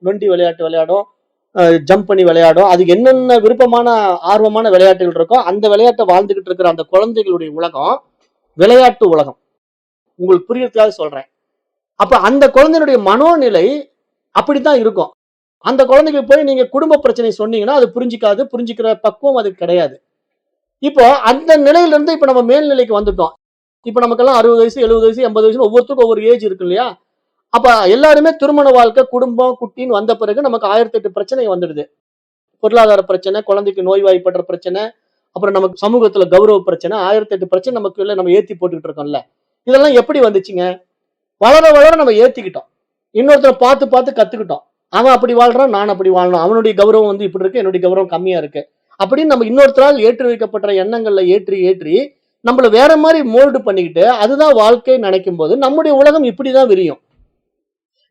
நொண்டி விளையாட்டு விளையாடும், ஜம்ப் பண்ணி விளையாடும். அதுக்கு என்னென்ன விருப்பமான ஆர்வமான விளையாட்டுகள் இருக்கோ அந்த விளையாட்டை வாழ்ந்துகிட்டு இருக்கிற அந்த குழந்தைகளுடைய உலகம் விளையாட்டு உலகம். உங்களுக்கு புரியறதுக்காக சொல்றேன். அப்ப அந்த குழந்தையினுடைய மனோநிலை அப்படித்தான் இருக்கும். அந்த குழந்தைக்கு போய் நீங்க குடும்ப பிரச்சனை சொன்னீங்கன்னா அது புரிஞ்சுக்காது, புரிஞ்சுக்கிற பக்குவம் அது கிடையாது. இப்போ அந்த நிலையில இருந்து இப்ப நம்ம மேல்நிலைக்கு வந்துட்டோம். இப்ப நமக்கெல்லாம் 60 வயசு 70 வயசு 80 வயசு ஒவ்வொருத்தருக்கும் ஒவ்வொரு ஏஜ் இருக்கு இல்லையா? அப்ப எல்லாருமே திருமண வாழ்க்கை, குடும்பம், குட்டின்னு வந்த பிறகு நமக்கு 1008 பிரச்சனை வந்துடுது. பொருளாதார பிரச்சனை, குழந்தைக்கு நோய்வாய்ப்படுற பிரச்சனை, அப்புறம் நமக்கு சமூகத்துல கௌரவ பிரச்சனை, 1008 பிரச்சனை நமக்குள்ள நம்ம ஏத்தி போட்டுக்கிட்டு இருக்கோம்ல. இதெல்லாம் எப்படி வந்துச்சுங்க? வளர வளர நம்ம ஏத்திக்கிட்டோம். இன்னொருத்தரை பார்த்து பார்த்து கத்துக்கிட்டோம். அவன் அப்படி வாழ்றான், நான் அப்படி வாழணும். அவனுடைய கௌரவம் வந்து இப்படி இருக்கு, என்னுடைய கௌரவம் கம்மியா இருக்கு அப்படின்னு நம்ம இன்னொருத்தரால் ஏற்றி வைக்கப்பட்ட எண்ணங்கள்ல ஏற்றி ஏற்றி நம்மள வேற மாதிரி மோல்டு பண்ணிக்கிட்டு அதுதான் வாழ்க்கை நினைக்கும் போது நம்முடைய உலகம் இப்படிதான் விரியும்.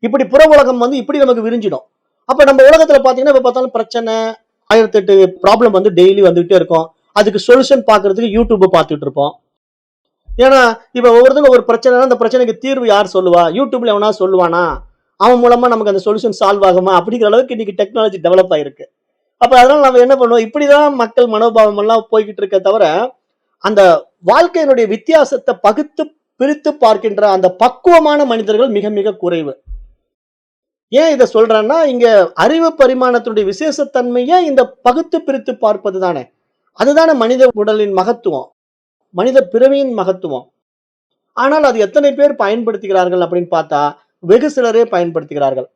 இப்படி புற உலகம் வந்து இப்படி நமக்கு விரிஞ்சிடும். அப்ப நம்ம உலகத்துல பாத்தீங்கன்னா இப்ப பார்த்தாலும் பிரச்சனை 1008 ப்ராப்ளம் வந்து டெய்லி வந்துகிட்டே இருக்கும். அதுக்கு சொல்யூஷன் பாக்குறதுக்கு யூடியூப் பார்த்துட்டு இருப்போம். ஏன்னா இப்ப ஒவ்வொருத்தருக்கும் ஒரு பிரச்சனை, அந்த பிரச்சனைக்கு தீர்வு யார் சொல்லுவா? யூடியூப்ல எவனா சொல்லுவானா? அவன் மூலமா நமக்கு அந்த சொல்யூஷன் சால்வ் ஆகுமா? அப்படிங்கிற அளவுக்கு இன்னைக்கு டெக்னாலஜி டெவலப் ஆயிருக்கு. அப்ப அதனால நம்ம என்ன பண்ணுவோம்? இப்படிதான் மக்கள் மனோபாவம் எல்லாம் போய்கிட்டு இருக்க தவிர அந்த வாழ்க்கையினுடைய வித்தியாசத்தை பகுத்து பிரித்து பார்க்கின்ற அந்த பக்குவமான மனிதர்கள் மிக மிக குறைவு. ஏன் இதை சொல்றேன்னா, இங்க அறிவு பரிமாணத்தினுடைய விசேஷத்தன்மையே இந்த பகுத்து பிரித்து பார்ப்பது தானே. அதுதானே மனித உடலின் மகத்துவம், மனித பிறவியின் மகத்துவம். ஆனால் அது எத்தனை பேர் பயன்படுத்துகிறார்கள் அப்படின்னு பார்த்தா வெகு சிலரே பயன்படுத்துகிறார்கள்.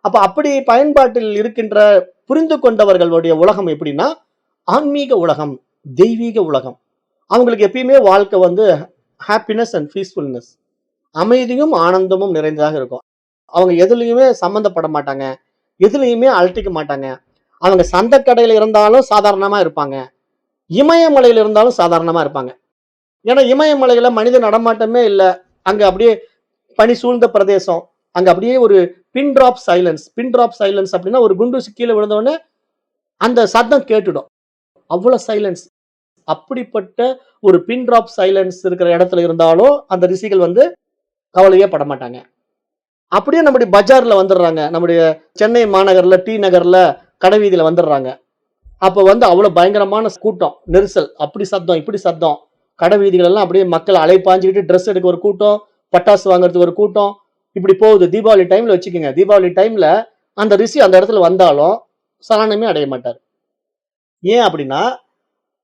அப்ப அப்படி பயன்பாட்டில் இருக்கின்ற புரிந்து கொண்டவர்களுடைய உலகம் எப்படின்னா ஆன்மீக உலகம், தெய்வீக உலகம். அவங்களுக்கு எப்பயுமே வாழ்க்கை வந்து ஹாப்பினஸ் அண்ட் பீஸ்ஃபுல்னஸ், அமைதியும் ஆனந்தமும் நிறைந்ததாக இருக்கும். அவங்க எதுலையுமே சம்பந்தப்பட மாட்டாங்க, எதுலையுமே அழட்டிக்க மாட்டாங்க. அவங்க சந்தக்கடையில இருந்தாலும் சாதாரணமா இருப்பாங்க, இமயமலையில இருந்தாலும் சாதாரணமா இருப்பாங்க. ஏன்னா இமயமலையில மனித நடமாட்டமே இல்லை. அங்க அப்படியே பனி சூழ்ந்த பிரதேசம். அங்க அப்படியே ஒரு pin drop silence. Pin drop silence அப்படின்னா ஒரு குண்டு கீழே விழுந்தவொடனே அந்த சத்தம் கேட்டுடும். அவ்வளவு சைலன்ஸ். அப்படிப்பட்ட ஒரு பின் டிராப் சைலன்ஸ் இருக்கிற இடத்துல இருந்தாலும் அந்த ரிஷிகள் வந்து கவலையே பட மாட்டாங்க. அப்படியே நம்முடைய பஜார்ல வந்துடுறாங்க. நம்முடைய சென்னை மாநகர்ல டி நகர்ல கடை வீதியில வந்துடுறாங்க. அப்ப வந்து அவ்வளவு பயங்கரமான கூட்டம், நெரிசல். அப்படி சத்தம், இப்படி சத்தம். கடை வீதிகள் எல்லாம் அப்படியே மக்கள் அலைப்பாஞ்சுக்கிட்டு ட்ரெஸ் எடுக்க ஒரு கூட்டம், பட்டாசு வாங்குறதுக்கு ஒரு கூட்டம், இப்படி போகுது. தீபாவளி டைம்ல வச்சுக்கோங்க. தீபாவளி டைம்ல அந்த ரிஷி அந்த இடத்துல வந்தாலும் சலனமே அடைய மாட்டார். ஏன் அப்படின்னா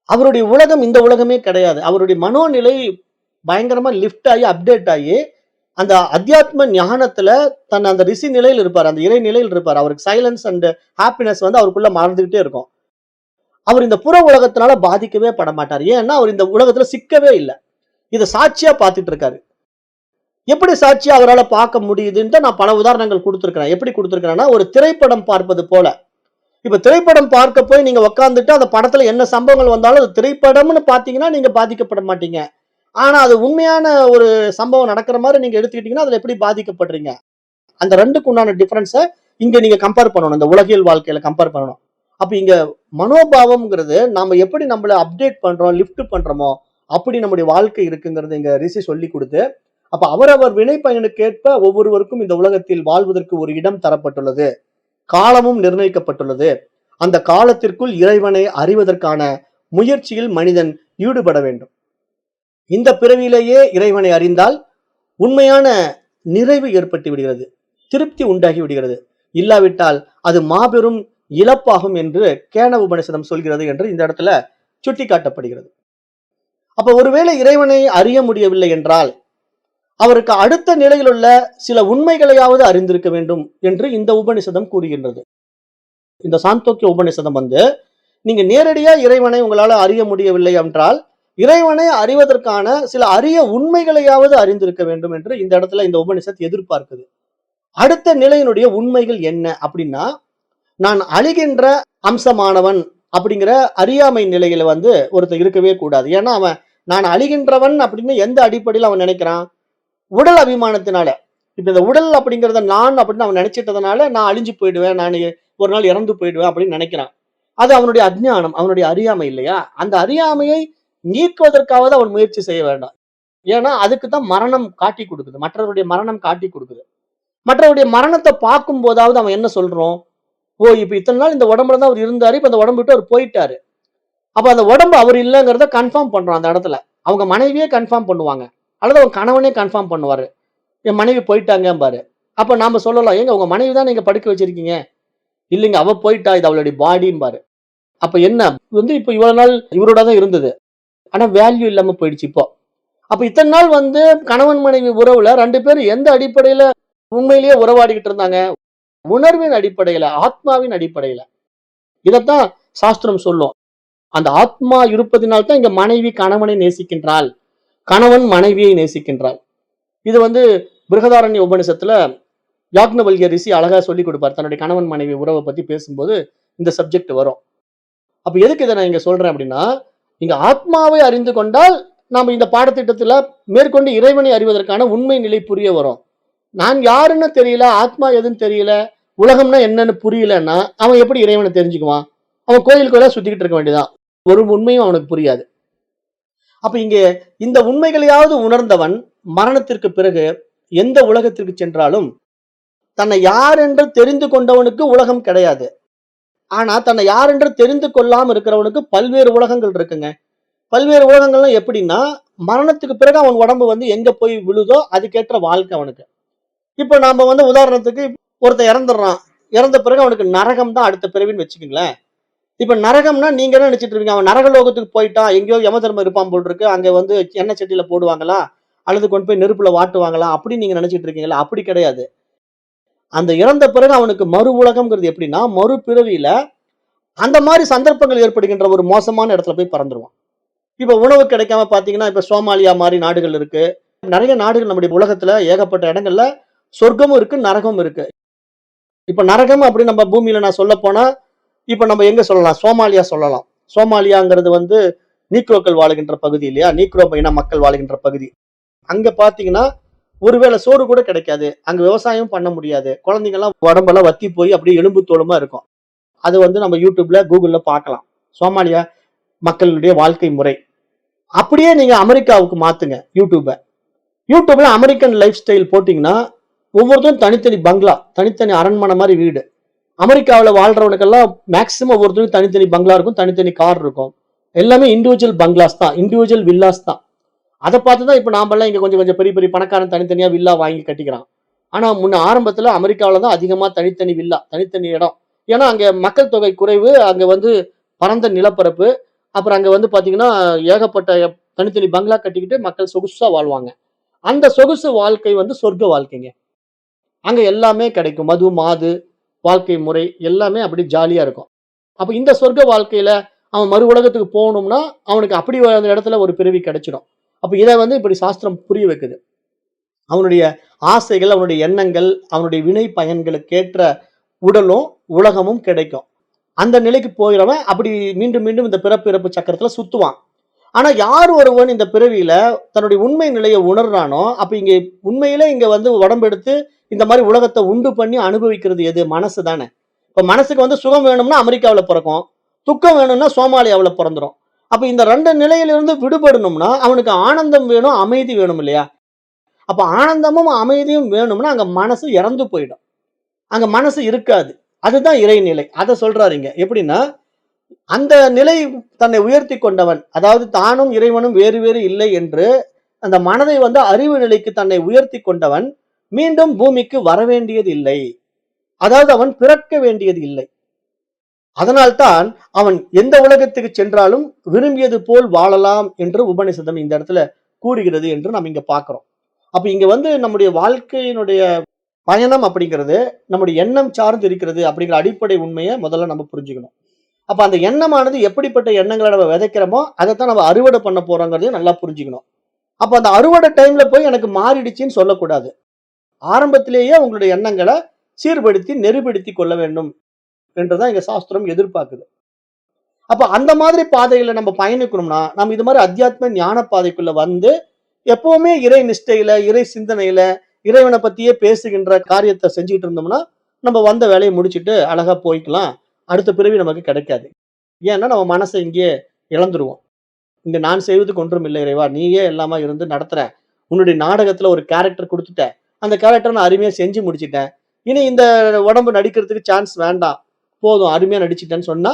அவருடைய உலகம் இந்த உலகமே கிடையாது. அவருடைய மனோநிலை பயங்கரமா லிஃப்ட் ஆகி அப்டேட் ஆகி அந்த அத்தியாத்ம ஞானத்துல தன் அந்த ரிஷி நிலையில் இருப்பார், அந்த இறை நிலையில் இருப்பார். அவருக்கு சைலன்ஸ் அண்ட் ஹாப்பினஸ் வந்து அவருக்குள்ள மறந்துகிட்டே இருக்கும். அவர் இந்த புற உலகத்தினால பாதிக்கவே பட மாட்டார். ஏன்னா அவர் இந்த உலகத்துல சிக்கவே இல்லை. இதை சாட்சியா பார்த்துட்டு இருக்காரு. எப்படி சாட்சியா அவரால் பார்க்க முடியுதுன்னு நான் பல உதாரணங்கள் கொடுத்துருக்கிறேன். எப்படி கொடுத்துருக்கிறேன்னா ஒரு திரைப்படம் பார்ப்பது போல. இப்ப திரைப்படம் பார்க்க போய் நீங்க உட்காந்துட்டு அந்த படத்துல என்ன சம்பவங்கள் வந்தாலும் அது திரைப்படம்னு பாத்தீங்கன்னா நீங்க பாதிக்கப்பட மாட்டீங்க. ஆனா அது உண்மையான ஒரு சம்பவம் நடக்கிற மாதிரி நீங்க எடுத்துக்கிட்டீங்கன்னா அதுல எப்படி பாதிக்கப்படுறீங்க? அந்த ரெண்டுக்கு உண்டான டிஃபரன்ஸை இங்க நீங்க கம்பேர் பண்ணணும். இந்த உலகியல் வாழ்க்கையில கம்பேர் பண்ணணும். அப்ப இங்க மனோபாவம்ங்கிறது நாம எப்படி நம்மள அப்டேட் பண்றோம், லிஃப்ட் பண்றோமோ அப்படி நம்முடைய வாழ்க்கை இருக்குங்கிறது இங்க ரிஷி சொல்லி கொடுத்து, அப்ப அவரவர் வினை பயனுக்கேற்ப ஒவ்வொருவருக்கும் இந்த உலகத்தில் வாழ்வதற்கு ஒரு இடம் தரப்பட்டுள்ளது, காலமும் நிர்ணயிக்கப்பட்டுள்ளது. அந்த காலத்திற்குள் இறைவனை அறிவதற்கான முயற்சியில் மனிதன் ஈடுபட வேண்டும். இந்த பிறவியிலேயே இறைவனை அறிந்தால் உண்மையான நிறைவு ஏற்பட்டு விடுகிறது, திருப்தி உண்டாகி விடுகிறது. இல்லாவிட்டால் அது மாபெரும் இழப்பாகும் என்று கேன உபநிஷதம் சொல்கிறது என்று இந்த இடத்துல சுட்டி காட்டப்படுகிறது. அப்ப ஒருவேளை இறைவனை அறிய முடியவில்லை என்றால் அவருக்கு அடுத்த நிலையில் உள்ள சில உண்மைகளையாவது அறிந்திருக்க வேண்டும் என்று இந்த உபநிஷதம் கூறுகின்றது. இந்த சாந்தோக்கிய உபநிஷதம் வந்து நீங்க நேரடியா இறைவனை உங்களால அறிய முடியவில்லை என்றால் இறைவனை அறிவதற்கான சில அரிய உண்மைகளையாவது அறிந்திருக்க வேண்டும் என்று இந்த இடத்துல இந்த உபநிஷத் எதிர்பார்க்குது. அடுத்த நிலையினுடைய உண்மைகள் என்ன அப்படின்னா, நான் அழிகின்ற அம்சமானவன் அப்படிங்கிற அறியாமை நிலையில வந்து ஒருத்தர் இருக்கவே கூடாது. ஏன்னா அவன் நான் அழிகின்றவன் அப்படின்னு எந்த அடிப்படையில் அவன் நினைக்கிறான்? உடல் அபிமானத்தினால. இப்ப இந்த உடல் அப்படிங்கிறத நான் அப்படின்னு அவன் நினைச்சிட்டதுனால நான் அழிஞ்சு போயிடுவேன், நான் ஒரு நாள் இறந்து போயிடுவேன் அப்படின்னு நினைக்கிறான். அது அவனுடைய அஜ்ஞானம், அவனுடைய அறியாமை இல்லையா? அந்த அறியாமையை நீக்குவதற்காவது அவன் முயற்சி செய்ய வேண்டாம். ஏன்னா அதுக்கு தான் மரணம் காட்டி கொடுக்குது, மற்றவருடைய மரணம் காட்டி கொடுக்குது. மற்றவருடைய மரணத்தை பார்க்கும் போதாவது அவன் என்ன சொல்றோம்? ஓ, இப்ப இத்தனை நாள் இந்த உடம்புல தான் அவர் இருந்தாரு, இப்ப அந்த உடம்பு விட்டு அவர் போயிட்டாரு. அப்ப அந்த உடம்பு அவர் இல்லைங்கிறத கன்ஃபார்ம் பண்றான். அந்த இடத்துல அவங்க மனைவியே கன்ஃபார்ம் பண்ணுவாங்க, அல்லது அவங்க கணவனே கன்ஃபார்ம் பண்ணுவாரு, என் மனைவி போயிட்டாங்க பாரு. அப்ப நாம சொல்லலாம், ஏங்க உங்க மனைவி தான் நீங்க படுக்க வச்சிருக்கீங்க. இல்லைங்க, அவ போயிட்டா, இது அவளுடைய பாடியும் பாரு. அப்ப என்ன வந்து இப்ப இவ்வளவு நாள் இவரோட தான் இருந்தது, ஆனா வேல்யூ இல்லாம போயிடுச்சு இப்போ. அப்ப இத்தனை நாள் வந்து கணவன் மனைவி உறவுல ரெண்டு பேரும் எந்த அடிப்படையில உண்மையிலேயே உறவாடிக்கிட்டு இருந்தாங்க? உணர்வின் அடிப்படையில, ஆத்மாவின் அடிப்படையில. இதத்தான் சாஸ்திரம் சொல்லும். அந்த ஆத்மா இருப்பதினால் தான் இங்க மனைவி கணவனை நேசிக்கின்றாள், கணவன் மனைவியை நேசிக்கின்றாள். இது வந்து பிருகதாரண்ய உபநிஷத்துல யாக்ஞவல்கிய ரிஷி அழகா சொல்லி கொடுப்பார். தன்னுடைய கணவன் மனைவி உறவை பத்தி பேசும்போது இந்த சப்ஜெக்ட் வரும். அப்ப எதுக்கு இதை நான் இங்க சொல்றேன் அப்படின்னா, இங்க ஆத்மாவை அறிந்து கொண்டால் நாம இந்த பாடத்திட்டத்துல மேற்கொண்டு இறைவனை அறிவதற்கான உண்மை நிலை புரிய வரும். நான் யாருன்னு தெரியல, ஆத்மா எதுன்னு தெரியல, உலகம்னா என்னன்னு புரியலன்னா அவன் எப்படி இறைவனை தெரிஞ்சுக்குவான்? அவன் கோயிலுக்குள்ள சுத்திக்கிட்டு இருக்க வேண்டியதான், ஒரு உண்மையும் அவனுக்கு புரியாது. அப்ப இங்க இந்த உண்மைகளையாவது உணர்ந்தவன் மரணத்திற்கு பிறகு எந்த உலகத்திற்கு சென்றாலும் தன்னை யார் என்று தெரிந்து கொண்டவனுக்கு உலகம் கிடையாது. ஆனா தன்னை யார் என்று தெரிந்து கொள்ளாம இருக்கிறவனுக்கு பல்வேறு உலகங்கள் இருக்குங்க. பல்வேறு உலகங்கள்லாம் எப்படின்னா, மரணத்துக்கு பிறகு அவன் உடம்பு வந்து எங்க போய் விழுதோ அதுக்கேற்ற வாழ்க்கை அவனுக்கு. இப்ப நாம வந்து உதாரணத்துக்கு ஒருத்தன் இறந்துடுறான், இறந்த பிறகு அவனுக்கு நரகம் தான் அடுத்த பிறவின்னு வச்சுக்கோங்களேன். இப்ப நரகம்னா நீங்க என்ன நினைச்சிட்டு இருக்கீங்க? அவன் நரகலோகத்துக்கு போயிட்டான். எங்கேயோ யமதர்மன் இருப்பான் போல இருக்கு. அங்க வந்து எண்ணெய் சட்டியில போடுவாங்களாம். அல்லது கொண்டு போய் நெருப்புல வாட்டுவாங்களாம். அப்படின்னு நீங்க நினைச்சிட்டு இருக்கீங்களா? அப்படி கிடையாது. அந்த இறந்த பிறகு அவனுக்கு மறு உலகம்ங்கிறது எப்படின்னா, மறுபிறவியில அந்த மாரி சந்தர்ப்பங்கள் ஏற்படுகின்ற ஒரு மோசமான இடத்துல போய் பிறந்துருவான். இப்ப உணவு கிடைக்காம பார்த்தீங்கன்னா, இப்ப சோமாலியா மாரி நாடுகள் இருக்கு. நெறைய நாடுகள் நம்முடைய உலகத்துல ஏகப்பட்ட இடங்கள்ல சொர்க்கமும் இருக்கு, நரகமும் இருக்கு. இப்ப நரகம் அப்படின்னு நம்ம பூமியில நான் சொல்லப்போனா, இப்ப நம்ம எங்க சொல்லலாம்? சோமாலியா சொல்லலாம். சோமாலியாங்கிறது வந்து நீக்ரோக்கள் வாழுகின்ற பகுதி இல்லையா? நீக்ரோ இன மக்கள் வாழுகின்ற பகுதி. அங்க பார்த்தீங்கன்னா, ஒருவேளை சோறு கூட கிடைக்காது. அங்க விவசாயம் பண்ண முடியாது. குழந்தைங்கலாம் உடம்பெல்லாம் வத்தி போய் அப்படியே எலும்பு தோலுமா இருக்கும். அது வந்து நம்ம YouTubeல, Googleல பார்க்கலாம். சோமாலியா மக்களுடைய வாழ்க்கை முறை. அப்படியே நீங்க அமெரிக்காவுக்கு மாத்துங்க YouTubeப. YouTubeல அமெரிக்கன் லைஃப் ஸ்டைல் போட்டீங்கன்னா, ஒவ்வொருத்தரும் தனித்தனி பங்களா, தனித்தனி அரண்மனை மாரி வீடு. அமெரிக்காவுல வாழ்றவனுக்கெல்லாம் மேக்ஸிமம் ஒவ்வொருத்தருக்கும் தனித்தனி பங்களா இருக்கும், தனித்தனி கார் இருக்கும். எல்லாமே இண்டிவிஜுவல் பங்களாஸ் தான், இண்டிவிஜுவல் வில்லாஸ் தான். அத பார்த்து தான் இப்ப நாமெல்லாம் இங்க கொஞ்சம் கொஞ்சம் பெரிய பெரிய பணக்காரன் தனித்தனியா வில்லா வாங்கி கட்டிக்கிறான். ஆனா முன்ன ஆரம்பத்துல அமெரிக்காவுல தான் அதிகமா தனித்தனி வில்லா, தனித்தனி இடம். ஏன்னா அங்க மக்கள் தொகை குறைவு, அங்க வந்து பரந்த நிலப்பரப்பு. அப்புறம் அங்க வந்து பாத்தீங்கன்னா, ஏகப்பட்ட தனித்தனி பங்களா கட்டிக்கிட்டு மக்கள் சொகுசா வாழ்வாங்க. அந்த சொகுசு வாழ்க்கை வந்து சொர்க்க வாழ்க்கைங்க. அங்க எல்லாமே கிடைக்கும். மது, மாது, வாழ்க்கை முறை எல்லாமே அப்படி ஜாலியா இருக்கும். அப்ப இந்த சொர்க்க வாழ்க்கையில அவன் மறு உலகத்துக்கு போகணும்னா, அவனுக்கு அப்படி அந்த இடத்துல ஒரு பிறவி கிடைச்சிடும். அப்ப இத வந்து இப்படி சாஸ்திரம் புரிய வைக்குது. அவனுடைய ஆசைகள், அவனுடைய எண்ணங்கள், அவனுடைய வினை பயன்களுக்கேற்ற உடலும், உலகமும் கிடைக்கும். அந்த நிலைக்கு போகிறவன் அப்படி மீண்டும் மீண்டும் இந்த பிறப்பு, இறப்பு சக்கரத்துல சுத்துவான். ஆனா யார் ஒருவன் இந்த பிறவியில தன்னுடைய உண்மை நிலையை உணர்றானோ, அப்ப இங்க உண்மையிலே இங்க வந்து உடம்பெடுத்து இந்த மாரி உலகத்த உண்டு பண்ணி அனுபவிக்கிறது எது? மனசு தானே. இப்ப மனசுக்கு வந்து சுகம் வேணும்னா அமெரிக்காவுல பொறக்கும். துக்கம் வேணும்னா சோமாலியாவுல பொறந்துரும். அப்ப இந்த 2 நிலையிலிருந்து விடுபடணும்னா, அவனுக்கு ஆனந்தம் வேணும், அமைதி வேணும் இல்லையா? அப்ப ஆனந்தமும், அமைதியும் வேணும்னா, அங்க மனசு இறந்து போயிடும். அங்க மனசு இருக்காது. அதுதான் இறைநிலை. அத சொல்றாரு இங்க. எப்படின்னா, அந்த நிலை தன்னை உயர்த்திக் கொண்டவன், அதாவது தானும் இறைவனும் வேறு வேறு இல்லை என்று அந்த மனதை வந்து அறிவு நிலைக்கு தன்னை உயர்த்திக் கொண்டவன், மீண்டும் பூமிக்கு வரவேண்டியது இல்லை. அதாவது அவன் பிறக்க வேண்டியது இல்லை. அதனால்தான் அவன் எந்த உலகத்துக்கு சென்றாலும் விரும்பியது போல் வாழலாம் என்று உபநிஷதம் இந்த இடத்துல கூறுகிறது என்று நாம் இங்க பார்க்கிறோம். அப்ப இங்க வந்து நம்முடைய வாழ்க்கையினுடைய பயணம் அப்படிங்கிறது நம்முடைய எண்ணம் சார்ந்து இருக்கிறது அப்படிங்கிற அடிப்படை உண்மையை முதல்ல நம்ம புரிஞ்சுக்கணும். அப்ப அந்த எண்ணமானது எப்படிப்பட்ட எண்ணங்களை நம்ம விதைக்கிறோமோ அதைத்தான் நம்ம அறுவடை பண்ண போறோங்கிறதையும் நல்லா புரிஞ்சுக்கணும். அப்ப அந்த அறுவடை டைம்ல போய் எனக்கு மாறிடுச்சுன்னு சொல்லக்கூடாது. ஆரம்பத்திலேயே உங்களுடைய எண்ணங்களை சீர்படுத்தி நெறிப்படுத்தி கொள்ள வேண்டும் என்றுதான் எங்க சாஸ்திரம் எதிர்பார்க்குது. அப்ப அந்த மாதிரி பாதையில நம்ம பயணிக்கணும்னா நம்ம இது மாதிரி அத்தியாத்ம ஞான பாதைக்குள்ள வந்து எப்பவுமே இறை நிஷ்டையில, இறை சிந்தனையில, இறைவனை பத்தியே பேசுகின்ற காரியத்தை செஞ்சுட்டு இருந்தோம்னா நம்ம வந்த வேலையை முடிச்சுட்டு அழகா போய்க்கலாம். அடுத்த பிறவி நமக்கு கிடைக்காது. ஏன்னா நம்ம மனசை இங்கேயே இழந்துருவோம். இங்க நான் செய்வதுக்கு ஒன்றும் இல்லை இறைவா, நீயே எல்லாமா இருந்து நடத்துற. உன்னுடைய நாடகத்துல ஒரு கேரக்டர் கொடுத்துட்ட. அந்த கேரக்டர் நான் அருமையா செஞ்சு முடிச்சிட்டேன். இனி இந்த உடம்பு நடிக்கிறதுக்கு சான்ஸ் வேண்டாம். போதும் அருமையா நடிச்சிட்டேன்னு சொன்னா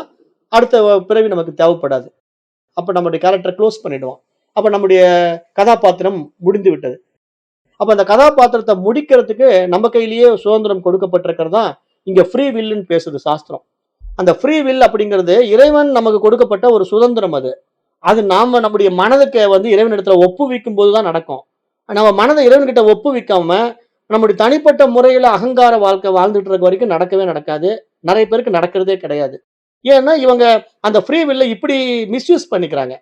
அடுத்த பிறவி நமக்கு தேவைப்படாது. அப்ப நம்முடைய கேரக்டரை க்ளோஸ் பண்ணிடுவோம். அப்ப நம்முடைய கதாபாத்திரம் முடிந்து விட்டது. அப்ப அந்த கதாபாத்திரத்தை முடிக்கிறதுக்கு நம்ம கையிலேயே சுதந்திரம் கொடுக்கப்பட்டிருக்கிறதா இங்க ஃப்ரீ வில்லுன்னு பேசுது சாஸ்திரம். அந்த ஃப்ரீ வில் அப்படிங்கிறது இறைவன் நமக்கு கொடுக்கப்பட்ட ஒரு சுதந்திரம் அது. அது நாம நம்முடைய மனதுக்கு வந்து இறைவனிடத்துல ஒப்புவிக்கும் போதுதான் நடக்கும். நம்ம மனதை இறைவன்கிட்ட ஒப்புவிக்காம நம்முடைய தனிப்பட்ட முறையில அகங்கார வாழ்க்கை வாழ்ந்துட்டு இருக்க வரைக்கும் நடக்கவே நடக்காது. நிறைய பேருக்கு நடக்கிறதே கிடையாது. ஏன்னா இவங்க அந்த ஃப்ரீ வில்ல இப்படி மிஸ்யூஸ் பண்ணிக்கிறாங்க.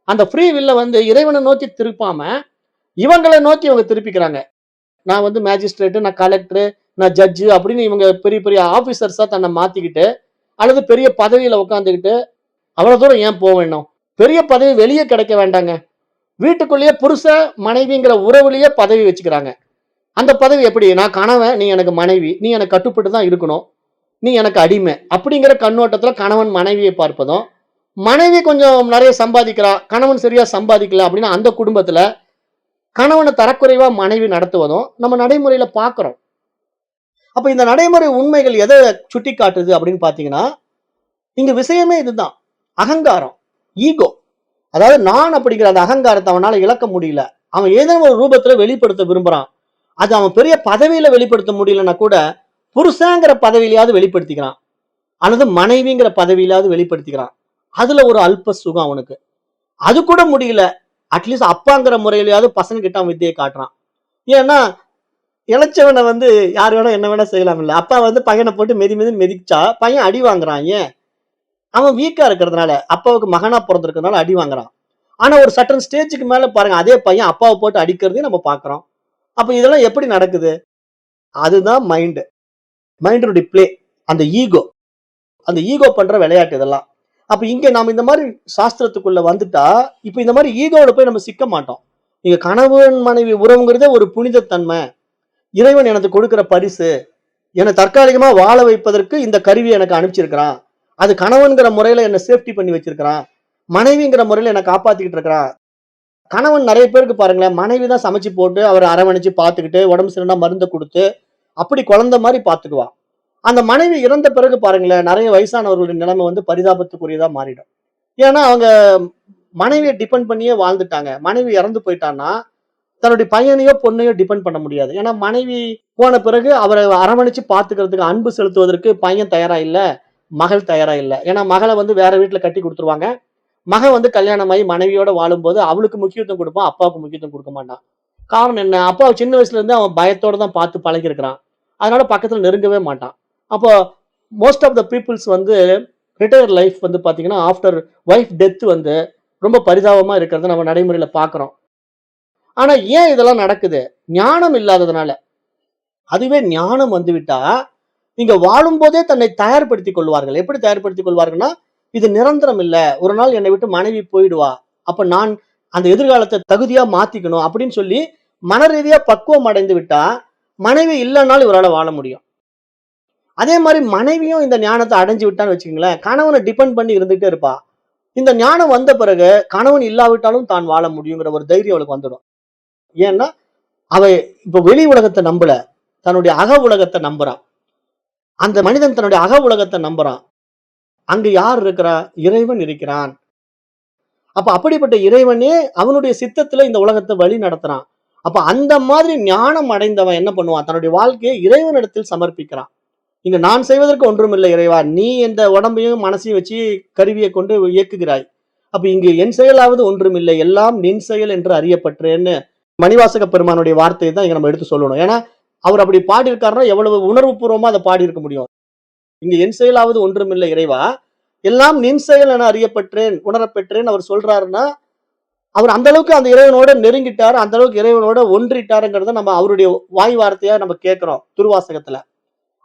அந்த ஃப்ரீ வில்ல வந்து இறைவனை நோக்கி திருப்பாம இவங்களை நோக்கி இவங்க திருப்பிக்கிறாங்க. நான் வந்து மேஜிஸ்ட்ரேட், நான் கலெக்டர், நான் ஜட்ஜு அப்படின்னு இவங்க பெரிய பெரிய ஆபீசர்ஸா தன்னை மாத்திக்கிட்டு அல்லது பெரிய பதவியில உட்காந்துக்கிட்டு அவ்வளவு தூரம் ஏன் போக வேணும்? பெரிய பதவி வெளியே கிடைக்க வேண்டாங்க. வீட்டுக்குள்ளேயே புருஷ மனைவிங்கிற உறவுலயே பதவி வச்சுக்கிறாங்க. அந்த பதவி எப்படி? நான் கணவன், நீ எனக்கு மனைவி, நீ எனக்கு கட்டுப்பட்டு தான் இருக்கணும், நீ எனக்கு அடிமை அப்படிங்கிற கண்ணோட்டத்துல கணவன் மனைவியை பார்ப்பதும், மனைவி கொஞ்சம் நிறைய சம்பாதிக்கிறா, கணவன் சரியா சம்பாதிக்கல அப்படின்னா அந்த குடும்பத்துல கணவனை தரக்குறைவா மனைவி நடத்துவதும் நம்ம நடைமுறையில பார்க்கிறோம். அப்ப இந்த நடைமுறை உண்மைகள் எதை சுட்டி காட்டுது அப்படின்னு பாத்தீங்கன்னா, இங்க விஷயமே இதுதான். அகங்காரம், ஈகோ. அதாவது நான் அப்படிங்கிற அந்த அகங்காரத்தை அவனால இழக்க முடியல. அவன் ஏதேனும் ஒரு ரூபத்துல வெளிப்படுத்த விரும்புறான். அது அவன் பெரிய பதவியில வெளிப்படுத்த முடியலன்னா கூட புருஷங்கிற பதவியிலையாவது வெளிப்படுத்திக்கிறான். அல்லது மனைவிங்கிற பதவியிலாவது வெளிப்படுத்திக்கிறான். அதுல ஒரு அல்ப சுகம் அவனுக்கு. அது கூட முடியல. அட்லீஸ்ட் அப்பாங்கிற முறையிலயாவது பசங்க கிட்ட அவன் வித்தையை காட்டுறான். ஏன்னா இளைச்சவனை வந்து யார் வேணா என்ன வேணா செய்யலாம் இல்ல. அப்பா வந்து பையனை போட்டு மிதின்னு மிதிச்சா பையன் அடி வாங்குறான். ஏன்? அவன் வீக்கா இருக்கிறதுனால, அப்பாவுக்கு மகனா பிறந்திருக்கிறதுனால அடி வாங்குறான். ஆனா ஒரு சர்டன் ஸ்டேஜுக்கு மேல பாருங்க, அதே பையன் அப்பாவை போட்டு அடிக்கிறதையும் நம்ம பார்க்கிறோம். அப்ப இதெல்லாம் எப்படி நடக்குது? அதுதான் மைண்டினுடைய பிளே. அந்த ஈகோ. அந்த ஈகோ பண்ற விளையாட்டு இதெல்லாம். அப்ப இங்க நாம இந்த மாதிரி சாஸ்திரத்துக்குள்ள வந்துட்டா, இப்ப இந்த மாதிரி ஈகோல போய் நம்ம சிக்க மாட்டோம். நீங்க கணவன் மனைவி உறவுங்கிறதே ஒரு புனித தன்மை. இறைவன் எனக்கு கொடுக்கிற பரிசு. என்னை தற்காலிகமா வாழ வைப்பதற்கு இந்த கருவியை எனக்கு அனுப்பிச்சிருக்கிறான். அது கணவன்கிற முறையில என்ன சேஃப்டி பண்ணி வச்சிருக்கிறான். மனைவிங்கிற முறையில என்ன காப்பாத்திக்கிட்டு இருக்கிறான். கணவன் நிறைய பேருக்கு பாருங்களேன், மனைவி தான் சமைச்சு போட்டு அவரை அரவணைச்சு பார்த்துக்கிட்டு, உடம்பு சரியில்லைனா மருந்தை கொடுத்து, அப்படி குழந்தை மாதிரி பார்த்துக்குவா. அந்த மனைவி இறந்த பிறகு பாருங்களேன், நிறைய வயசானவர்களுடைய நிலைமை வந்து பரிதாபத்துக்குரியதா மாறிடும். ஏன்னா அவங்க மனைவியை டிபெண்ட் பண்ணியே வாழ்ந்துட்டாங்க. மனைவி இறந்து போயிட்டான்னா தன்னுடைய பையனையோ பொண்ணையோ டிபெண்ட் பண்ண முடியாது. ஏன்னா மனைவி போன பிறகு அவரை அரவணைச்சு பார்த்துக்கிறதுக்கு, அன்பு செலுத்துவதற்கு பையன் தயாரா இல்ல, மகள் தயாரா இல்ல. ஏன்னா மகளை வந்து வேற வீட்டுல கட்டி கொடுத்துருவாங்க. மகன் வந்து கல்யாணமாகி மனைவியோட வாழும்போது அவளுக்கு முக்கியத்துவம் கொடுப்பான், அப்பாவுக்கு முக்கியத்துவம் கொடுக்க மாட்டான். காரணம் என்ன? அப்பாவை சின்ன வயசுல இருந்து அவன் பயத்தோட தான் பார்த்து பழகி இருக்கிறான். அதனால பக்கத்துல நெருங்கவே மாட்டான். அப்போ மோஸ்ட் ஆஃப் த பீப்புள்ஸ் வந்து ரிட்டையர் லைஃப் வந்து பாத்தீங்கன்னா ஆஃப்டர் ஒய்ஃப் டெத் வந்து ரொம்ப பரிதாபமா இருக்கிறத நம்ம நடைமுறையில பாக்குறோம். ஆனா ஏன் இதெல்லாம் நடக்குது? ஞானம் இல்லாததுனால. அதுவே ஞானம் வந்துவிட்டா நீங்க வாழும் போதே தன்னை தயார்படுத்திக் கொள்வார்கள். எப்படி தயார்படுத்திக் கொள்வார்கள்னா, இது நிரந்தரம் இல்ல. ஒரு நாள் என்னை விட்டு மனைவி போயிடுவா. அப்ப நான் அந்த எதிர்காலத்தை தகுதியா மாத்திக்கணும் அப்படின்னு சொல்லி மனரீதியா பக்குவம் அடைந்து விட்டா, மனைவி இல்லைன்னாலும் இவரால வாழ முடியும். அதே மாதிரி மனைவியும் இந்த ஞானத்தை அடைஞ்சு விட்டான்னு வச்சுக்கோங்களேன், கணவனை டிபெண்ட் பண்ணி இருந்துகிட்டே இருப்பா. இந்த ஞானம் வந்த பிறகு கணவன் இல்லாவிட்டாலும் தான் வாழ முடியுங்கிற ஒரு தைரியம் அவளுக்கு வந்துடும். ஏன்னா அவ இப்ப வெளி உலகத்தை நம்பல, தன்னுடைய அக உலகத்தை நம்புறான். அந்த மனிதன் தன்னுடைய அக உலகத்தை நம்புறான். அங்கு யார் இருக்கிறா? இறைவன் இருக்கிறான். அப்ப அப்படிப்பட்ட இறைவனே அவனுடைய சித்தத்துல இந்த உலகத்தை வழி நடத்துறான். அப்ப அந்த மாதிரி ஞானம் அடைந்தவன் என்ன பண்ணுவான்? தன்னுடைய வாழ்க்கையை இறைவனிடத்தில் சமர்ப்பிக்கிறான். இங்க நான் செய்வதற்கு ஒன்றுமில்லை இறைவா, நீ இந்த உடம்பையும் மனசையும் வச்சு கருவியை கொண்டு இயக்குகிறாய். அப்ப இங்கு என் செயலாவது ஒன்றுமில்லை, எல்லாம் நின் செயல் என்று அறியப்பட்டேன்னு மணிவாசக பெருமானுடைய வார்த்தையை தான் இங்க நம்ம எடுத்து சொல்லணும். ஏன்னா அவர் அப்படி பாடியிருக்காருன்னா எவ்வளவு உணர்வு பூர்வமா அதை பாடி இருக்க முடியும். இங்க என் செயலாவது ஒன்றுமில்லை இறைவா, எல்லாம் நின் செயல் என அறியப்பட்டேன், உணரப்பெற்றேன் அவர் சொல்றாருன்னா, அவர் அந்த அளவுக்கு அந்த இறைவனோட நெருங்கிட்டாரு, அந்த அளவுக்கு இறைவனோட ஒன்றிட்டாருங்கிறத நம்ம அவருடைய வாய் வார்த்தையா நம்ம கேட்கிறோம் திருவாசகத்துல.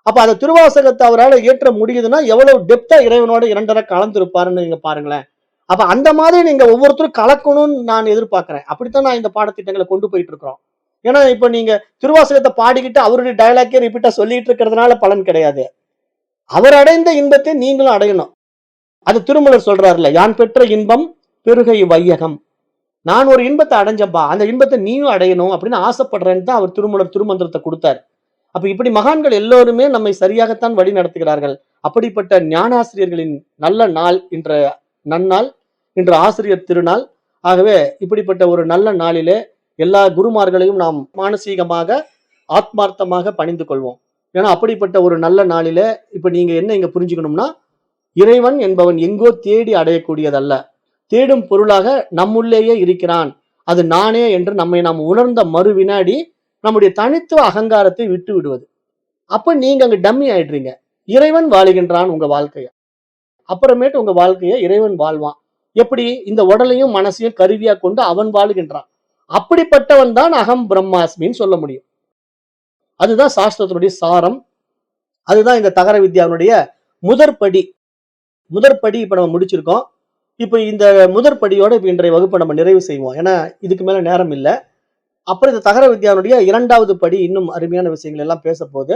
அப்ப அந்த திருவாசகத்தை அவரால் இயற்ற முடியுதுன்னா எவ்வளவு டெப்தா இறைவனோட இரண்டரை கலந்துருப்பாருன்னு நீங்க பாருங்களேன். அப்ப அந்த மாதிரி நீங்க ஒவ்வொருத்தரும் கலக்கணும்னு நான் எதிர்பார்க்கிறேன். அப்படித்தான் நான் இந்த பாடத்திட்டங்களை கொண்டு போயிட்டு இருக்கிறோம். ஏன்னா இப்ப நீங்க திருவாசகத்தை பாடிக்கிட்டு அவருடைய டயலாக்கே ரிப்பீட்டா சொல்லிட்டு இருக்கிறதுனால பலன் கிடையாது. அவர் அடைந்த இன்பத்தை நீங்களும் அடையணும். அது திருமூலர் சொல்றாருல்ல, யான் பெற்ற இன்பம் பெருகை வையகம். நான் ஒரு இன்பத்தை அடைஞ்சப்பா, அந்த இன்பத்தை நீயும் அடையணும் அப்படின்னு ஆசைப்படுறேன்னு தான் அவர் திருமூலர் திருமந்திரத்தை கொடுத்தார். அப்ப இப்படி மகான்கள் எல்லோருமே நம்மை சரியாகத்தான் வழி நடத்துகிறார்கள். அப்படிப்பட்ட ஞானாசிரியர்களின் நல்ல நாள் இன்ற நன்னாள், இன்று ஆசிரியர் திருநாள். ஆகவே இப்படிப்பட்ட ஒரு நல்ல நாளிலே எல்லா குருமார்களையும் நாம் மானசீகமாக ஆத்மார்த்தமாக பணிந்து கொள்வோம். ஏன்னா அப்படிப்பட்ட ஒரு நல்ல நாளிலே இப்ப நீங்க என்ன இங்க புரிஞ்சுக்கணும்னா, இறைவன் என்பவன் எங்கோ தேடி அடையக்கூடியதல்ல, தேடும் பொருளாக நம்முள்ளேயே இருக்கிறான். அது நானே என்று நம்மை நாம் உணர்ந்த மறு வினாடி நம்முடைய தனித்துவ அகங்காரத்தை விட்டு விடுவது. அப்ப நீங்க அங்க டம்மி ஆயிடுறீங்க. இறைவன் வாழுகின்றான் உங்க வாழ்க்கைய. அப்புறமேட்டு உங்க வாழ்க்கைய இறைவன் வாழ்வான். எப்படி? இந்த உடலையும் மனசையும் கருவியா கொண்டு அவன் வாழுகின்றான். அப்படிப்பட்டவன் தான் அகம் பிரம்மாஸ்மின்னு சொல்ல முடியும். அதுதான் சாஸ்திரத்தினுடைய சாரம். அதுதான் இந்த தகர வித்யாவுடைய முதற்படி. முதற்படி இப்ப நம்ம முடிச்சிருக்கோம். இப்ப இந்த முதற்படியோட இப்ப இன்றைய வகுப்பை நம்ம நிறைவு செய்வோம். ஏன்னா இதுக்கு மேல நேரம் இல்ல. அப்புறம் இந்த தகர வித்யாவுடைய 2வது படி இன்னும் அருமையான விஷயங்கள் எல்லாம் பேச போது,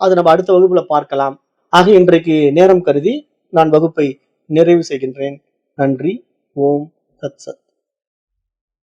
அது நம்ம அடுத்த வகுப்புல பார்க்கலாம். ஆக இன்றைக்கு நேரம் கருதி நான் வகுப்பை நிறைவு செய்கின்றேன். நன்றி. ஓம் தத் சத்.